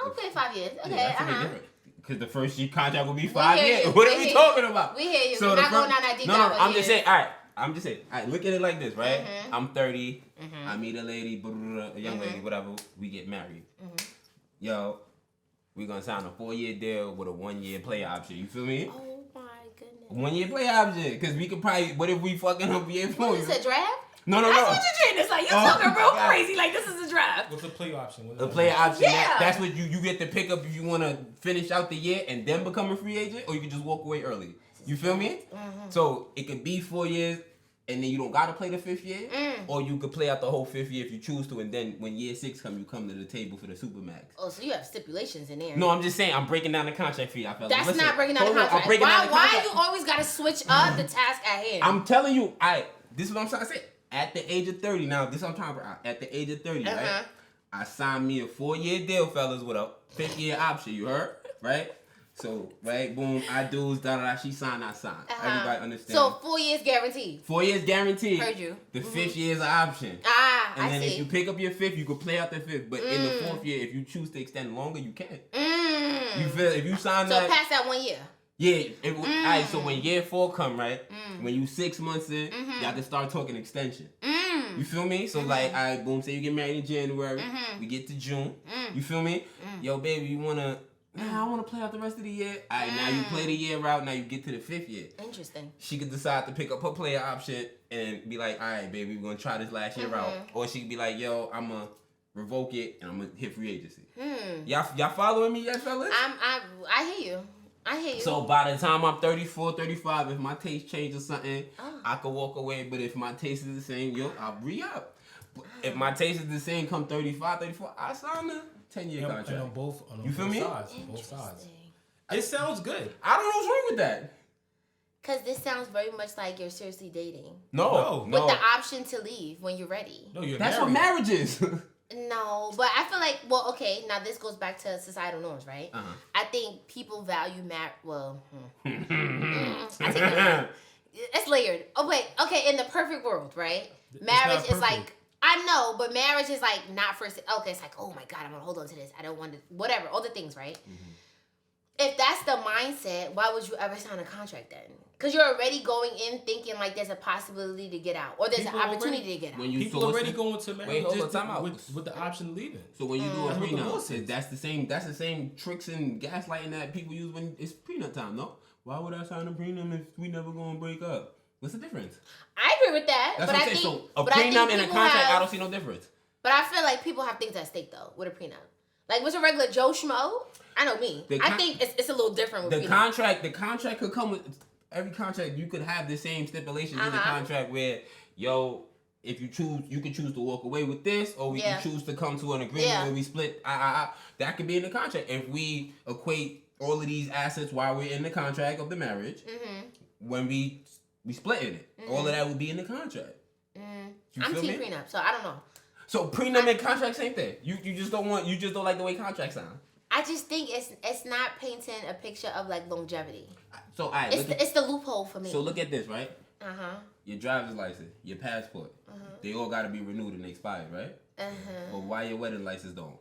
Okay, 5 years. Okay, yeah, because the first year contract will be 5 years. What are we talking about? We hear you. So we're not going down that deep. No, I'm just saying. All right, look at it like this, right? I'm 30. I meet a lady, a young lady, whatever. We get married. Yo. We're going to sign a 4-year deal with a 1-year play option. You feel me? Oh, my goodness. 1-year play option. Because we could probably... What if we fucking up year 4? What is a draft? No. That's what you're treating. It's like, you're talking real crazy. Like, this is a draft. What's a play option? A play option. Yeah. That's what you get to pick up if you want to finish out the year and then become a free agent. Or you can just walk away early. You feel me? So, it could be 4 years... and then you don't gotta play the 5th year, or you could play out the whole 5th year if you choose to, and then when year 6 comes, you come to the table for the Supermax. Oh, so you have stipulations in there. No, I'm just saying, I'm breaking down the contract for y'all, fellas. That's not breaking down the contract. Why you always gotta switch up the task at hand? I'm telling you, this is what I'm trying to say. At the age of 30, now, this is what I'm talking about. At the age of 30, right? I signed me a 4-year deal, fellas, with a 5th year option, you heard? Right? So, right, boom, I do, she signed, I signed. Everybody understand. So, 4 years guaranteed. 4 years guaranteed. Heard you. The 5th year is an option. And then if you pick up your 5th, you can play out the 5th. But in the 4th year, if you choose to extend longer, you can. You feel, if you sign that. So, past that 1 year. Yeah. Alright, so when year 4 come, right, when you 6 months in, y'all can start talking extension. You feel me? So, like, alright, boom, say you get married in January. We get to June. You feel me? Yo, baby, you want to... Nah, I want to play out the rest of the year. All right, now you play the year out. Now you get to the 5th year. Interesting. She could decide to pick up her player option and be like, all right, baby, we're going to try this last year out. Or she could be like, yo, I'm going to revoke it and I'm going to hit free agency. Y'all following me yet, fellas? I hear you. So by the time I'm 34, 35, if my taste changes something, I could walk away. But if my taste is the same, I'll re-up. If my taste is the same come 35, 34, I sign the 10-year contract. And on both you feel me? Sides, both sides. It sounds good. I don't know what's wrong with that. Because this sounds very much like you're seriously dating. No. With the option to leave when you're ready. No, you're That's married. what marriage is. No, but I feel like, well, okay, now this goes back to societal norms, right? Uh-huh. I think people value I take that. It's layered. Oh, wait, okay, in the perfect world, right? Marriage is like, I know, but marriage is like not first. Okay, it's like, oh my God, I'm gonna hold on to this. I don't want to, whatever, all the things, right? Mm-hmm. If that's the mindset, why would you ever sign a contract then? Because you're already going in thinking like there's a possibility to get out, or there's an opportunity to get out. People already going to marriage with the option of leaving. So when you do a prenup, that's the same tricks and gaslighting that people use when it's prenup time, no? Why would I sign a prenup if we never gonna break up? What's the difference? I agree with that. That's but what I'm saying. So a prenup and a contract, I don't see no difference. But I feel like people have things at stake though with a prenup. Like what's a regular Joe Schmo? I know me. I think it's a little different with the contract. The contract could come with every contract. You could have the same stipulations in the contract where, if you choose, you can choose to walk away with this, or we can choose to come to an agreement where we split. That could be in the contract. If we equate all of these assets while we're in the contract of the marriage, when we splitting it, all of that would be in the contract. I'm team prenup, so I don't know. So prenup and contract, same thing. You just don't like the way contracts sound. I just think it's not painting a picture of like longevity. So it's the loophole for me. So look at this, right? Your driver's license, your passport, they all got to be renewed and expired, right? But why your wedding license don't?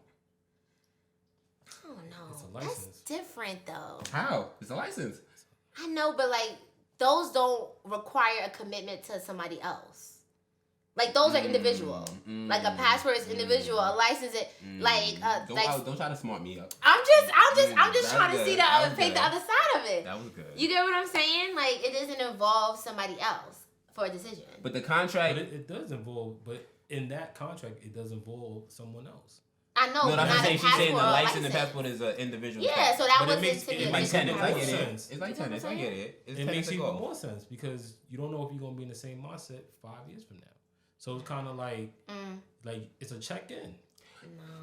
Oh no, it's a license. That's different though. How? It's a license. I know, but like those don't require a commitment to somebody else. Like those are individual. Like a passport is individual. A license is don't try to smart me up. I'm just trying to see the other side of it. That was good. You get what I'm saying? Like it doesn't involve somebody else for a decision. But the contract, it does involve. But in that contract, it does involve someone else. I know. No, that's what I'm saying. She's saying the license and passport is an individual. Yeah, so that was it's like tenants. I get it. It's like tenants. I get it. It makes even more sense because you don't know if you're gonna be in the same mindset 5 years from now. So it's kind of like it's a check-in.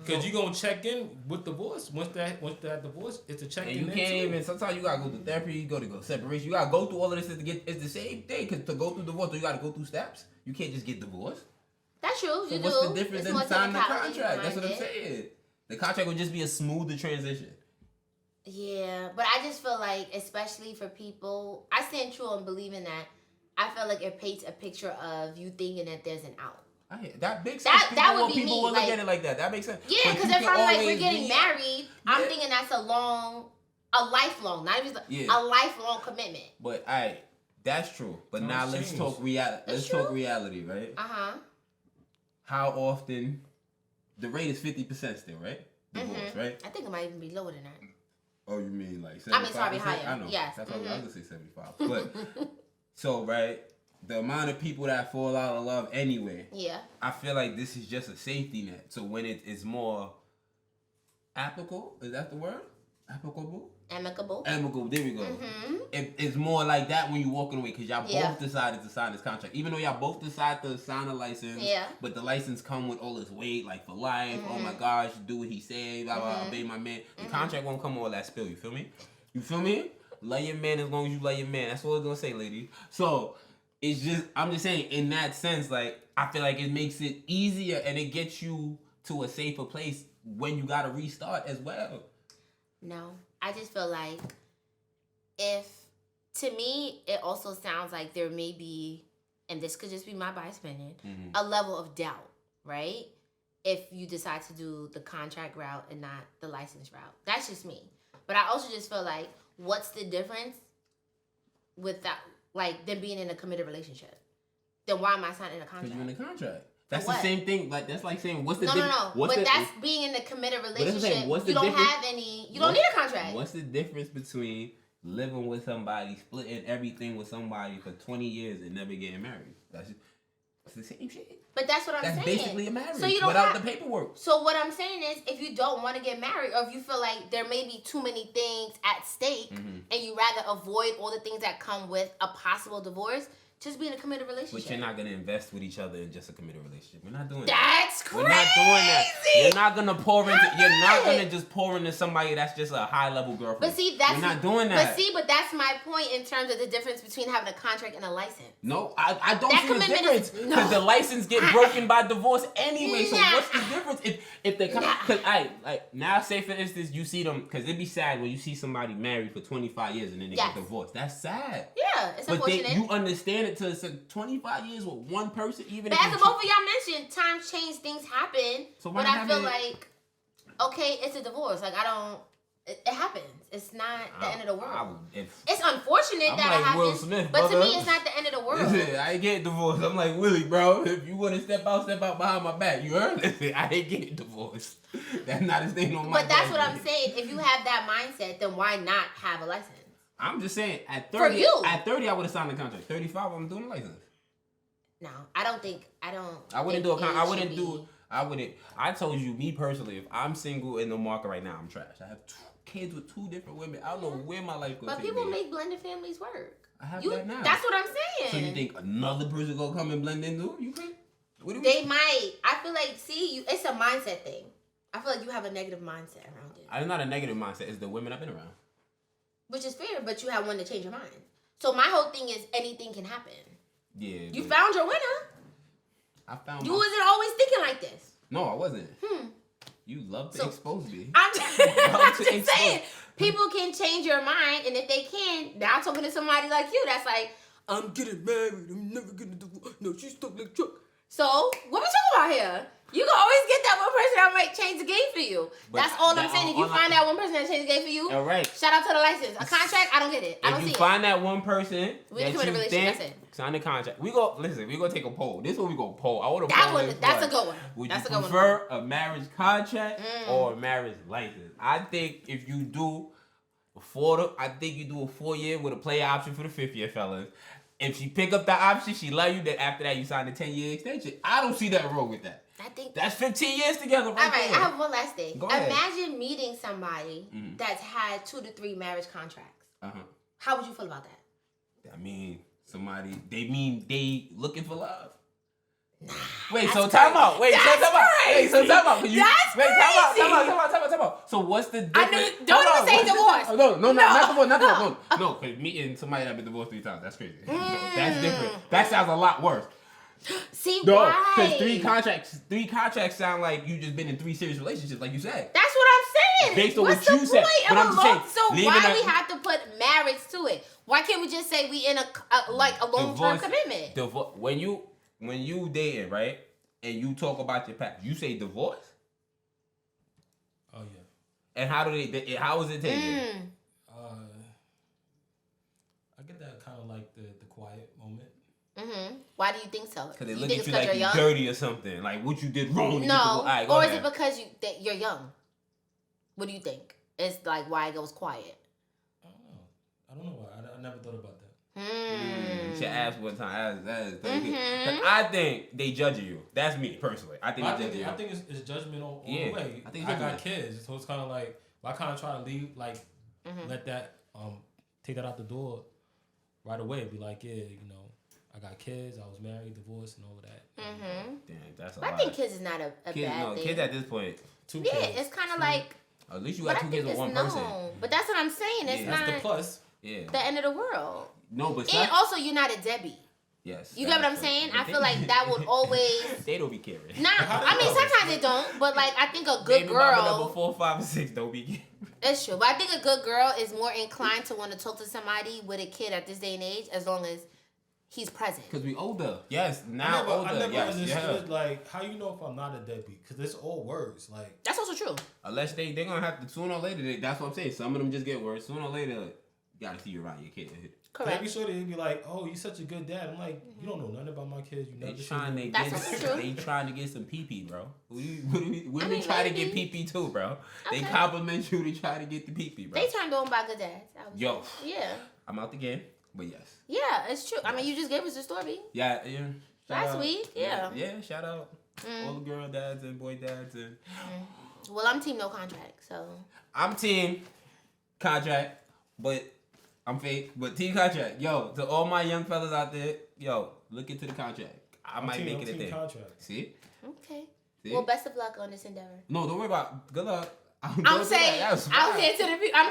Because you're going to check in with divorce. Once that divorce, it's a check-in. And you can't even, sometimes you got to go through therapy, you got to go separation. You got to go through all of this to get, it's the same thing. Because to go through divorce, you got to go through steps. You can't just get divorced. That's true. So what's the difference in signing the contract? That's what I'm saying. The contract would just be a smoother transition. Yeah, but I just feel like, especially for people, I stand true on believing that. I feel like it paints a picture of you thinking that there's an out. That makes sense. That would be people me. will look at it like that. That makes sense. Yeah, because if I'm like, we're getting married, I'm thinking that's a lifelong, not even a lifelong commitment. But that's true. But now let's talk reality. Let's talk reality, right? How often? The rate is 50% still, right? Divorce, right? I think it might even be lower than that. Oh, you mean like 75%? I mean, sorry, higher. I know. Yes. That's what I was gonna say 75. But so right, the amount of people that fall out of love anyway. Yeah. I feel like this is just a safety net. So when it is more applicable, is that the word? Amicable. There we go. It's more like that when you're walking away because y'all both decided to sign this contract. Even though y'all both decided to sign a license, but the license come with all this weight, like for life. Oh my gosh, do what he said. Blah blah. Obey my man. The contract won't come with all that spill. You feel me? You feel me? Love your man as long as you love your man. That's what I was gonna say, lady. So it's just, I'm just saying, in that sense, like I feel like it makes it easier and it gets you to a safer place when you gotta restart as well. No, I just feel like to me, it also sounds like there may be, and this could just be my biased opinion, a level of doubt, right? If you decide to do the contract route and not the license route. That's just me. But I also just feel like, what's the difference with that, like them being in a committed relationship? Then why am I signing a contract? Because you're in a contract. That's the same thing. Like that's like saying, what's the difference? No. But that's being in a committed relationship. You don't have any. You don't need a contract. What's the difference between living with somebody, splitting everything with somebody for 20 years and never getting married? It's the same shit. But that's what I'm saying. That's basically a marriage. So you don't without the paperwork. So what I'm saying is, if you don't want to get married, or if you feel like there may be too many things at stake, and you rather avoid all the things that come with a possible divorce. Just be in a committed relationship. But you're not going to invest with each other in just a committed relationship. We're not doing that. That's crazy. We're not doing that. You're not gonna pour into. You're not gonna just pour into somebody that's just a high level girlfriend. But see, that's you're not doing that. But that's my point in terms of the difference between having a contract and a license. No, I don't that see the difference because the license get broken by divorce anyway. So what's the difference if they come? Because like now, say for instance, you see them because it'd be sad when you see somebody married for 25 years and then they get divorced. That's sad. Yeah, it's unfortunate. But you understand it to 25 years with one person, even. But as the both of y'all mentioned, times change, things happen. So but I feel like, okay, it's a divorce. Like I don't. It happens. It's not the end of the world. It's unfortunate that it happens, Smith, but to me, it's not the end of the world. Listen, I ain't getting divorced. I'm like, Willie, bro, if you want to step out behind my back. You heard? Listen, I ain't getting divorced. That's not a thing on my But that's what I'm saying. If you have that mindset, then why not have a license? I'm just saying, at 30, For you. At 30, I would have signed the contract. 35, I'm doing a license. No, I wouldn't do a contract. I wouldn't. I told you, me personally, if I'm single in the market right now, I'm trash. I have 2 kids with 2 different women. I don't know where my life goes. But people make blended families work. I have that now. That's what I'm saying. So you think another person gonna come and blend in too? You think? They might. I feel like, it's a mindset thing. I feel like you have a negative mindset around it. It's not a negative mindset. It's the women I've been around. Which is fair, but you have one to change your mind. So my whole thing is anything can happen. Yeah. You found your winner. I found. You wasn't always thinking like this. No, I wasn't. You love to expose me. I'm just saying, people can change your mind, and if they can, now talking to somebody like you, that's like, I'm getting married. I'm never gonna do. No, she's stuck like truck. So what we talking about here? You can always get that one person that might change the game for you. But that's all I'm saying. If you find that one person that changed the game for you, all right. Shout out to the license. A contract, I don't get it. I don't see it. If you find that one person we that you think, sign the contract. We gonna take a poll. This is what we gonna poll. I want to poll. That's a good one. Would you prefer a marriage contract or a marriage license? I think if you do a 4-year with a play option for the 5th year, fellas. If she pick up that option, she love you. Then after that, you sign the 10-year extension. I don't see that wrong with that. I think that's 15 years together. Right. All right, there. I have one last thing. Go ahead. Imagine meeting somebody that's had 2 to 3 marriage contracts. How would you feel about that? I mean, they looking for love. Nah, wait, so time out. Wait, so time out. Wait, so time out. Time out. So what's the difference? Don't even say divorce. No, not divorce. No, because meeting somebody that been divorced 3 times, that's crazy. That's different. That sounds a lot worse. See, why? Because 3 contracts sound like you just been in 3 serious relationships, like you said. That's what I'm saying. Based on what you said. But I'm just saying. So why we have to put marriage to it? Why can't we just say we in a long-term commitment? When you dating, right, and you talk about your past, you say divorce? Oh, yeah. And how is it taken? I get that kind of like the quiet moment. Why do you think so? Because they look at you like you're dirty or something. Like what you did wrong. No, or is it because you're young? What do you think? It's like why it goes quiet. I don't know why. I never thought about that. You should ask one time. I think they judging you. That's me personally. I think it's judgment all the way. I got kids, so it's kind of like I kind of try to leave let that take that out the door right away. Be like, yeah, I got kids. I was married, divorced, and all of that. Damn, that's a lot. I think kids is not a bad thing. Kids at this point. 2 kids. Yeah, it's kind of like. At least you got 2 kids with one person. But that's what I'm saying. It's not that's the plus. Yeah. The end of the world. No, but and also you're not a Debbie. Yes. You get what I'm saying? I feel like that would always. They don't be caring. Nah, I mean sometimes they don't, but like I think a good girl. Number 4, 5, and 6 don't be caring. That's true, but I think a good girl is more inclined to want to talk to somebody with a kid at this day and age, as long as he's present. Because we older. Yes, now older. I never understood like how you know if I'm not a deadbeat, because it's all words. Like that's also true. Unless they're gonna have to sooner or later. That's what I'm saying. Some of them just get worse. Sooner or later, you gotta see you around your kid. Correct. They be like, "Oh, you're such a good dad." I'm like, "You don't know nothing about my kids. You never." They trying to get some pee bro. Women try to get pee too, bro. Okay. They compliment you. They try to get the pee bro. They turned on by good dads. Yo. Yeah. I'm out the game, but yes. Yeah, it's true. I mean, you just gave us the story. Yeah. Last week, yeah. Yeah, shout out all the girl dads and boy dads and. Well, I'm team no contract, so. I'm team contract, but. I'm fake, but team contract. Yo, to all my young fellas out there, look into the contract. I might make it a thing. Contract. See? Okay. See? Well, best of luck on this endeavor. No, don't worry about. Good luck. I'm saying, I'm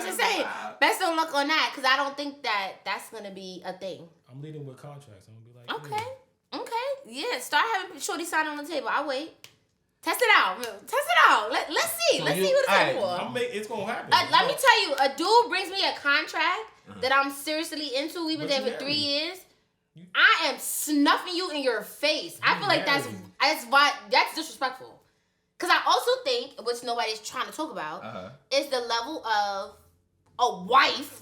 just saying, best of luck on that, because I don't think that's gonna be a thing. I'm leading with contracts. I'm gonna be like, Okay, yeah. Start having shorty sign on the table. I'll wait. Test it out. Let's see. Let's see what it's for. It's gonna happen. Let me tell you, a dude brings me a contract that I'm seriously into. We've been there for 3 years. I am snuffing you in your face. I feel like that's disrespectful. Because I also think, which nobody's trying to talk about, is the level of a wife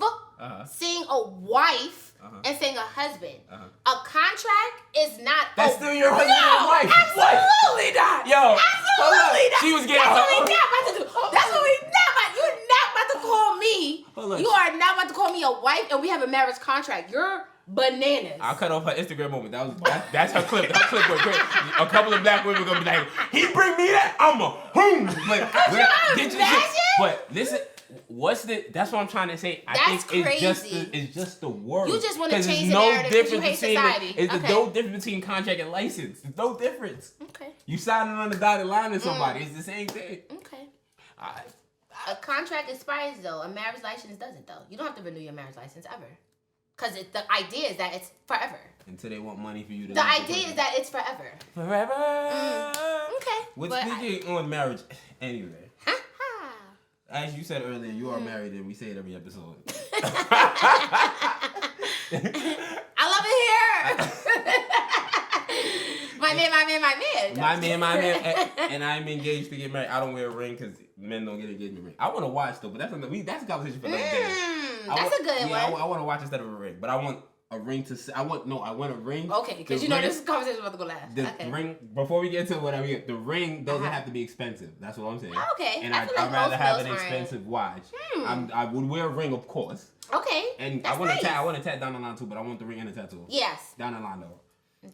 seeing a wife and saying a husband. A contract is not. That's still your husband and wife. Absolutely not. Yo, absolutely not. She was getting. That's what we not about to do. That's what we not about. You're not about to call me. You are not about to call me a wife, and we have a marriage contract. You're bananas. I'll cut off her Instagram moment. That's her clip. Her clip was great. A couple of black women gonna be like, he bring me that, I'm a boom. But listen, that's what I'm trying to say. I think it's just the word. You just want to change the narrative because you hate society. It's no difference between contract and license. There's no difference. Okay. You signing on the dotted line to somebody. It's the same thing. Okay. A contract expires though. A marriage license doesn't though. You don't have to renew your marriage license ever. Because the idea is that it's forever. Until they want money for you to... The idea is that it's forever. Forever? Okay. What's speaking on marriage anyway? As you said earlier, you are married and we say it every episode. I love it here. My man. And I'm engaged to get married. I don't wear a ring because men don't get engagement ring. I want to watch though, but that's a conversation for another day. That's a good one. I want to watch instead of a ring, but I want a ring to. I want a ring. Okay, because you know this conversation is about to go last. The ring. Before we get to whatever, the ring doesn't have to be expensive. That's what I'm saying. Okay. And I'd rather have an expensive watch. I would wear a ring, of course. Okay. And I want to tat down the line too, but I want the ring and the tattoo. Yes. Down the line though.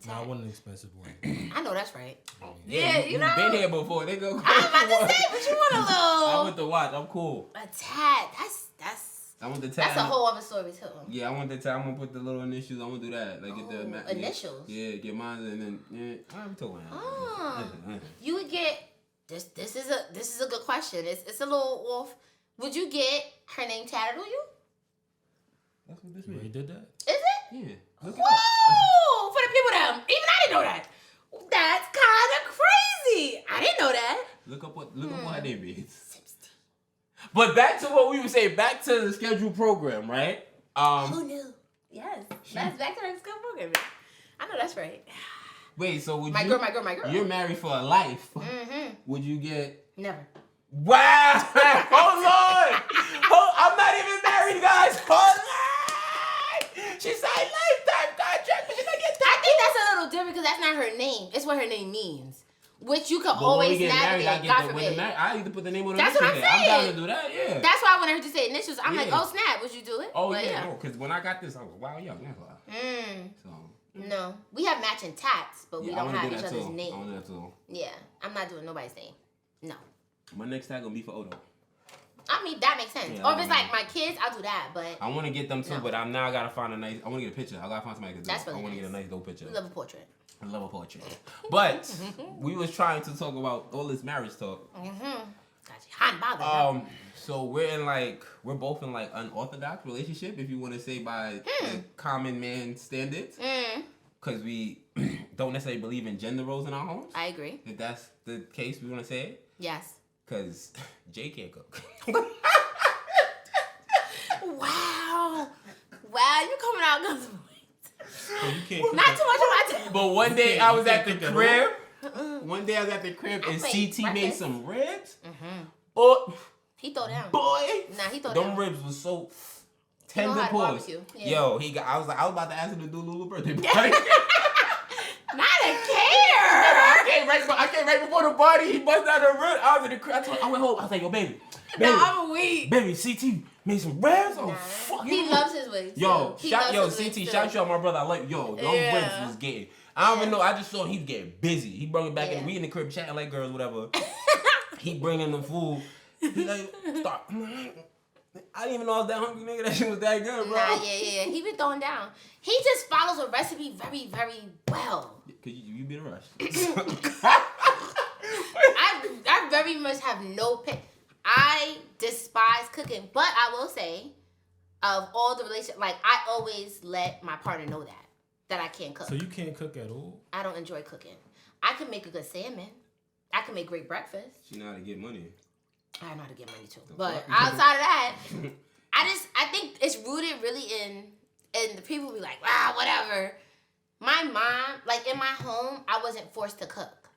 No, I want an expensive ring. I know that's right. Yeah, you know. Been here before. They go. I'm about to say, but you want a little. I want the watch. I'm cool. A tat. That's. I want the tat. That's a whole other story too. Yeah, I want the tat. I'm gonna put the little initials. I'm gonna do that. Like get the initials. Yeah, get mine and then I'm talking. You would get this. This is a good question. It's a little off. Would you get her name tatted on you? That's what this means. You did that? Is it? Yeah. Whoa! For the people that even I didn't know that. That's kind of crazy. I didn't know that. Look up what her name is. But back to what we were saying. Back to the scheduled program, right? Who knew? Yes. That's back to the scheduled program. I know that's right. Wait, so would my girl. You're married for a life. Mm-hmm. Would you get? Never. Wow! Hold on! I'm not even married, guys. Hold on! She signed lifetime contract, but she's gonna get that. I think that's a little different because that's not her name. It's what her name means. Which you can always navigate. God forbid. I either put the name on the That's what I'm saying. I'm down to do that, yeah. That's why when I heard you say initials, I'm like, oh snap, would you do it? Oh, yeah, no, because when I got this, I was wow, yo, that's why. No. We have matching tats, but we don't have each other's names. I want that too. Yeah. I'm not doing nobody's name. No. My next tag gonna be for Odo. I mean, that makes sense. Or if it's like my kids, I'll do that, but... I want to get them too, but I gotta find a nice... I want to get a picture. I gotta find somebody to do it. I want to get a nice dope picture. Love a portrait. I love a portrait. But we was trying to talk about all this marriage talk. Got you hot and bothered. So we're both in like unorthodox relationship, if you want to say by the common man standards. Because we don't necessarily believe in gender roles in our homes. I agree. If that's the case, we want to say it. Yes. Because Jade can't cook. Wow, you coming out guns. You can't not too much on my table. But one day I was at the crib. And CT made some ribs. Oh, he throw down. Boy, he throw down. Them ribs was so tender pause. Yo, I was about to ask him to do Lulu's birthday party. Not a care. I came right before the party. He busted out the rib. I was in the crib. I went home. I was like, yo, baby. I'm weak. Baby, CT made some ribs. Oh, fuck. He loves his ways. Yo, CT, shout out my brother. I like, those ribs was getting. I don't even know. I just saw he's getting busy. He brought it back in. We in the crib chatting like girls, whatever. He bringing the food. He like, stop. I didn't even know I was that hungry, nigga. That shit was that good, bro. Nah, yeah. He been throwing down. He just follows a recipe very, very well. Cause you be the rush. I very much have no pay. I despise cooking, but I will say, of all the relationships, like I always let my partner know that I can't cook. So you can't cook at all? I don't enjoy cooking. I can make a good salmon. I can make great breakfast. She know how to get money. I know how to get money too. But outside of that, I think it's rooted really in the people be like, wow, whatever. My mom, like in my home, I wasn't forced to cook.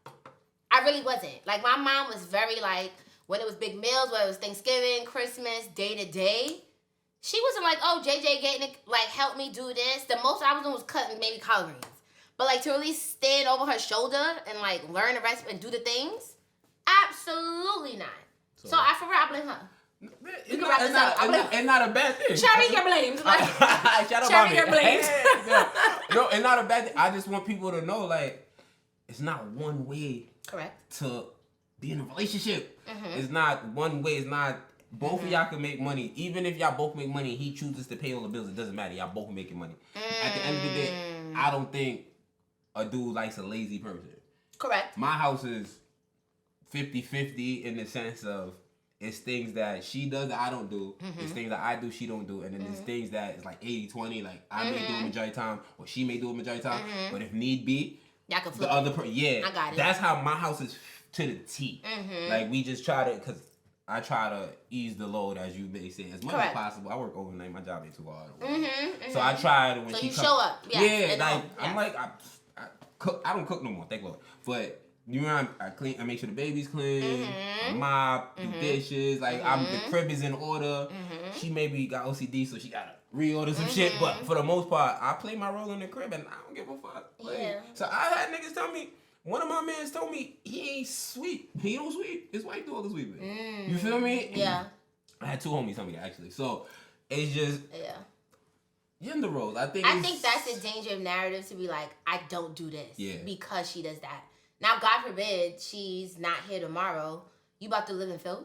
I really wasn't. Like my mom was very like, when it was big meals, whether it was Thanksgiving, Christmas, day to day, she wasn't like, oh, JJ getting it, like help me do this. The most I was doing was cutting maybe collard greens. But like to really stand over her shoulder and like learn the recipe and do the things, absolutely not. So I for real, I blame her. It's not a bad thing. Share your blames. Share your blames. No, it's not a bad thing. I just want people to know, like, it's not one way. Correct. To be in a relationship. It's not one way. It's not. Both of y'all can make money. Even if y'all both make money, he chooses to pay all the bills. It doesn't matter. Y'all both making money. At the end of the day, I don't think a dude likes a lazy person. Correct. My house is 50-50 in the sense of it's things that she does that I don't do. It's things that I do she don't do. And then there's things that it's like 80-20. Like I may do a majority of time or she may do a majority of time. But if need be, y'all can flip the other person. Yeah. I got it. That's how my house is to the T. Like we just try to, because I try to ease the load, as you may say, as much as possible. I work overnight. My job ain't too hard. So I try to when she show up. Yeah, like I'm like I cook. I don't cook no more. Thank Lord. But you know, I clean. I make sure the baby's clean. I mop, do dishes. Like the crib is in order. She maybe got OCD, so she gotta reorder some shit. But for the most part, I play my role in the crib, and I don't give a fuck. Like, yeah. So I had niggas tell me. One of my mans told me he ain't sweep. He don't sweep. His wife do all the sweeping. You feel me? Yeah. I had two homies tell me that actually. So it's just gender roles. I think that's the danger of narrative, to be like, I don't do this because she does that. Now, God forbid she's not here tomorrow. You about to live in filth?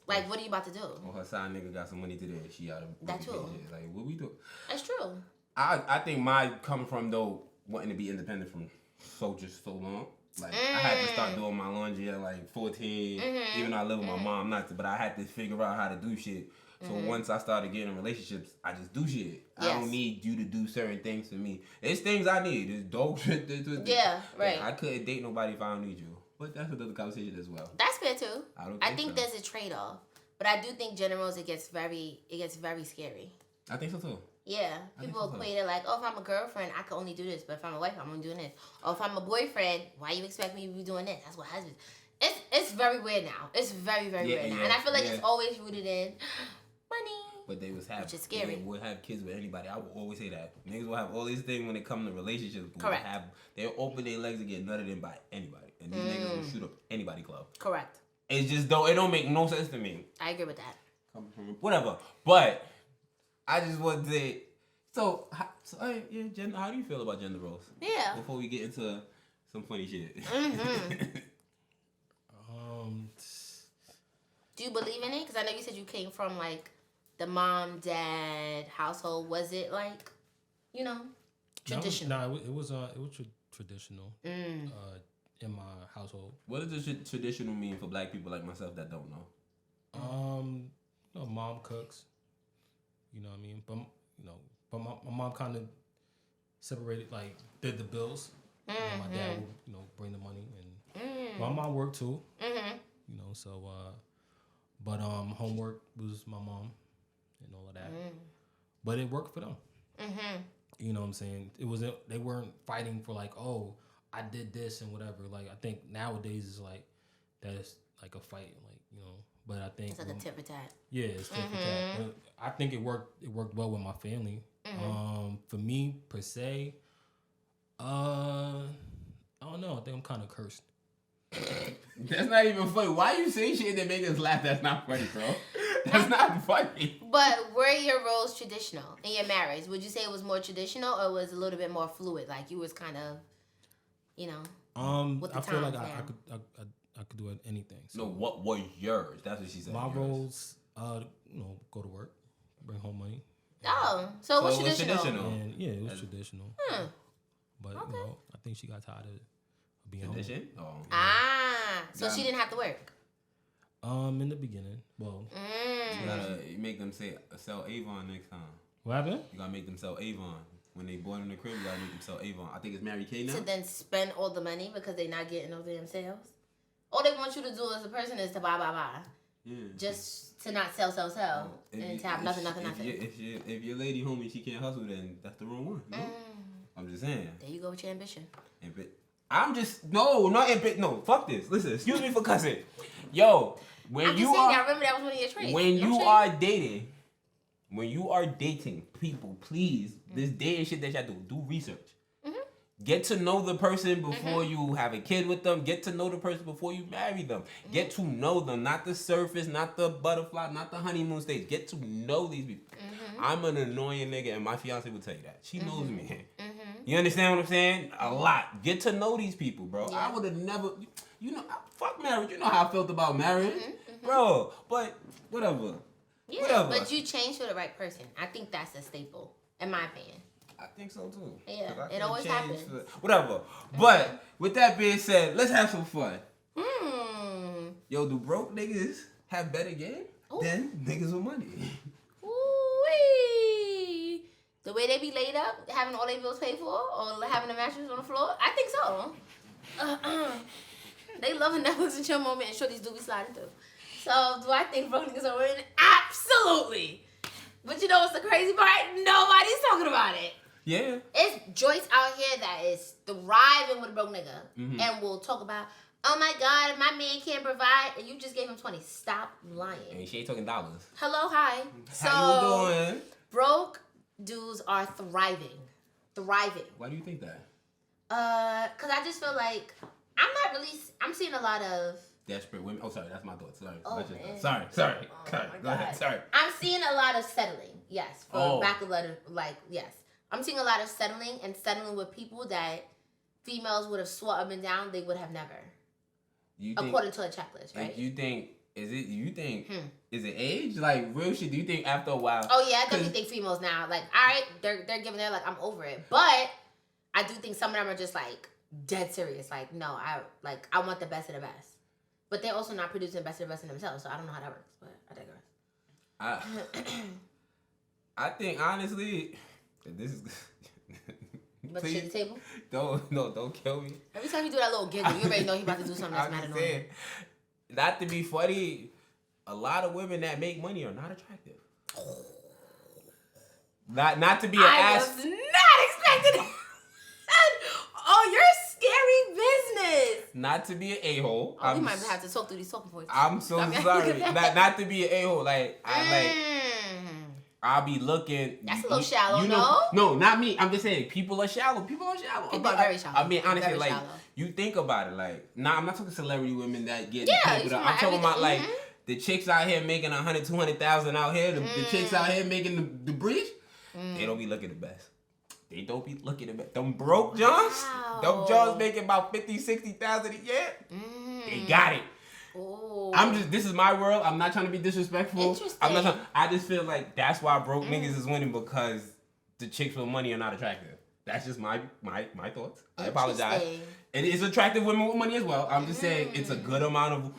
Like, what are you about to do? Well, her side nigga got some money today. She out of that too. Like, what we do? That's true. I think my coming from though wanting to be independent from so long. Like I had to start doing my laundry at like 14. Even though I live with my mom, but I had to figure out how to do shit. So once I started getting in relationships, I just do shit. Yes. I don't need you to do certain things for me. It's things I need. It's dope shit. Yeah, right. I couldn't date nobody if I don't need you. But that's another conversation as well. That's fair too. I think there's a trade-off. But I do think gender roles, it gets very scary. I think so too. Yeah, people equate it like, oh, if I'm a girlfriend, I can only do this. But if I'm a wife, I'm only doing this. Or if I'm a boyfriend, why you expect me to be doing this? That's what husbands. It's very weird now. It's very weird now, and I feel like it's always rooted in money. But they was happy. Which is scary. They would have kids with anybody. I will always say that niggas will have all these things when it comes to relationships. Correct. They'll open their legs and get nutted in by anybody, and these niggas will shoot up anybody club. Correct. It's just though it don't make no sense to me. I agree with that. Coming from whatever, but. I just want to say, gender, how do you feel about gender roles? Yeah. Before we get into some funny shit. Do you believe in it? Because I know you said you came from like the mom, dad household. Was it like, traditional? No, it was traditional in my household. What does traditional mean for black people like myself that don't know? Mom cooks. You know what I mean? But my mom kind of separated, like, did the bills. My dad would, bring the money. And my mom worked too. So, but homework was my mom and all of that. But it worked for them. You know what I'm saying? They weren't fighting for, like, oh, I did this and whatever. Like, I think nowadays is like, that's like a fight, like, But I think it's like a tit for tat. Yeah, it's tit for tat. I think it worked well with my family. For me per se, I don't know. I think I'm kind of cursed. That's not even funny. Why you say shit that make us laugh? That's not funny, bro. That's not funny. But were your roles traditional in your marriage? Would you say it was more traditional, or was it a little bit more fluid? Like you was kind of, with the I feel like I could do anything. So no, what was yours? That's what she said. My roles, go to work, bring home money. Oh, so it was traditional. And, yeah, it was traditional. But I think she got tired of being home. Oh. So she didn't have to work. In the beginning, well, you gotta make them sell Avon next time. What happened? You gotta make them sell Avon. When they bought in the crib, you gotta make them sell Avon. I think it's Mary Kay now. To then spend all the money because they're not getting no damn sales. All they want you to do as a person is to buy. Yeah. Just to not sell, and to have nothing. If your lady homie, she can't hustle, then that's the wrong one. You know? I'm just saying. There you go with your ambition. No, fuck this. Listen, excuse me for cussing. Yo, I remember that was one of your traits. When you are dating people, please, this dating shit that y'all do research. Get to know the person before you have a kid with them. Get to know the person before you marry them. Get to know them, not the surface, not the butterfly, not the honeymoon stage. Get to know these people. I'm an annoying nigga, and my fiance will tell you that. She knows me. You understand what I'm saying? A lot. Get to know these people, bro. I would have never, fuck marriage. You know how I felt about marriage, bro. But whatever. Yeah, whatever. But you changed for the right person. I think that's a staple, in my opinion. I think so too. Yeah, it always happens. Whatever. But with that being said, let's have some fun. Yo, do broke niggas have better game than niggas with money? Ooh-wee. The way they be laid up, having all their bills paid for, or having a mattress on the floor, I think so. They love a Netflix and chill moment and shorties do be sliding through. So, do I think broke niggas are winning? Absolutely. But you know what's the crazy part? Nobody's talking about it. Yeah. It's joints out here that is thriving with a broke nigga. And we'll talk about, oh my God, my man can't provide, and you just gave him 20. Stop lying. And she ain't talking dollars. Hello, hi. How you doing? Broke dudes are thriving. Why do you think that? Cause I just feel like I'm seeing a lot of desperate women. Oh, sorry, that's my thoughts. Sorry. Oh, man. Sorry. Go ahead. Sorry. I'm seeing a lot of settling. Yes. Yes. I'm seeing a lot of settling with people that females would have swore up and down they would have never. According to a checklist, right? Is it age? Like, real shit, do you think after a while? Oh, yeah, I definitely think females now, like, all right, they're giving their, like, I'm over it. But I do think some of them are just, like, dead serious. Like, no, I want the best of the best. But they're also not producing the best of the best in themselves, so I don't know how that works, but I digress. I think, honestly, this is... But shit the table? Don't kill me. Every time you do that little giggle, you already know he's about to do something that's mad annoying. Not to be funny, a lot of women that make money are not attractive. Not to be an ass. I was not expecting it. Oh, you're scary business. Not to be an a-hole. We might have to talk through these talking points. I'm so sorry. not to be an a-hole. I'll be looking. That's a little shallow, no? No, not me. I'm just saying, people are shallow. People are very shallow. I mean, honestly, very shallow. You think about it, I'm not talking celebrity women that get paid. I'm talking about, the chicks out here making 100, 200,000 out here. The chicks out here making the breach. They don't be looking the best. They don't be looking the best. Them broke Johns. Wow. Them Johns making about 50, 60,000 a year. They got it. Ooh. This is my world. I'm not trying to be disrespectful. I just feel like that's why broke niggas is winning, because the chicks with money are not attractive. That's just my thoughts. I apologize. It is attractive women with money as well. I'm just saying it's a good amount of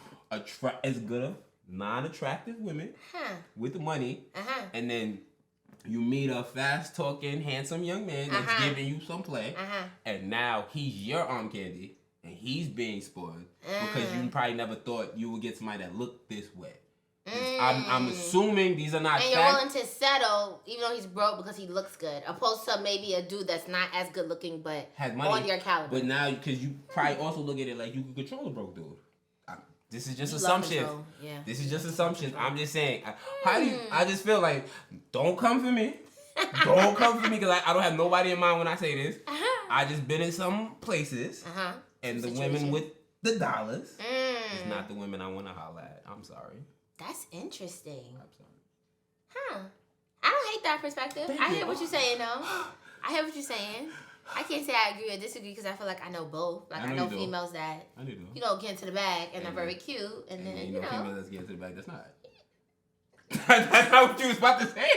non-attractive women with money, and then you meet a fast-talking, handsome young man that's giving you some play, and now he's your arm candy. And he's being spoiled because you probably never thought you would get somebody that looked this way. I'm assuming these are not. And you're willing to settle, even though he's broke, because he looks good, opposed to maybe a dude that's not as good looking but has money on your caliber. But now, because you probably also look at it like you can control a broke dude. This is just assumptions. Yeah. This is just assumptions. I'm just saying. I just feel like, don't come for me. Don't come for me, because I don't have nobody in mind when I say this. I just been in some places. And the women with the dollars is not the women I want to holler at. I'm sorry. That's interesting. I'm sorry. I don't hate that perspective. I hear what you're saying, though. I hear what you're saying. I can't say I agree or disagree, because I feel like I know both. Like, I know females that, get into the bag and they're very cute. And then, you know females that's getting into the bag that's not. That's not what you was about to say.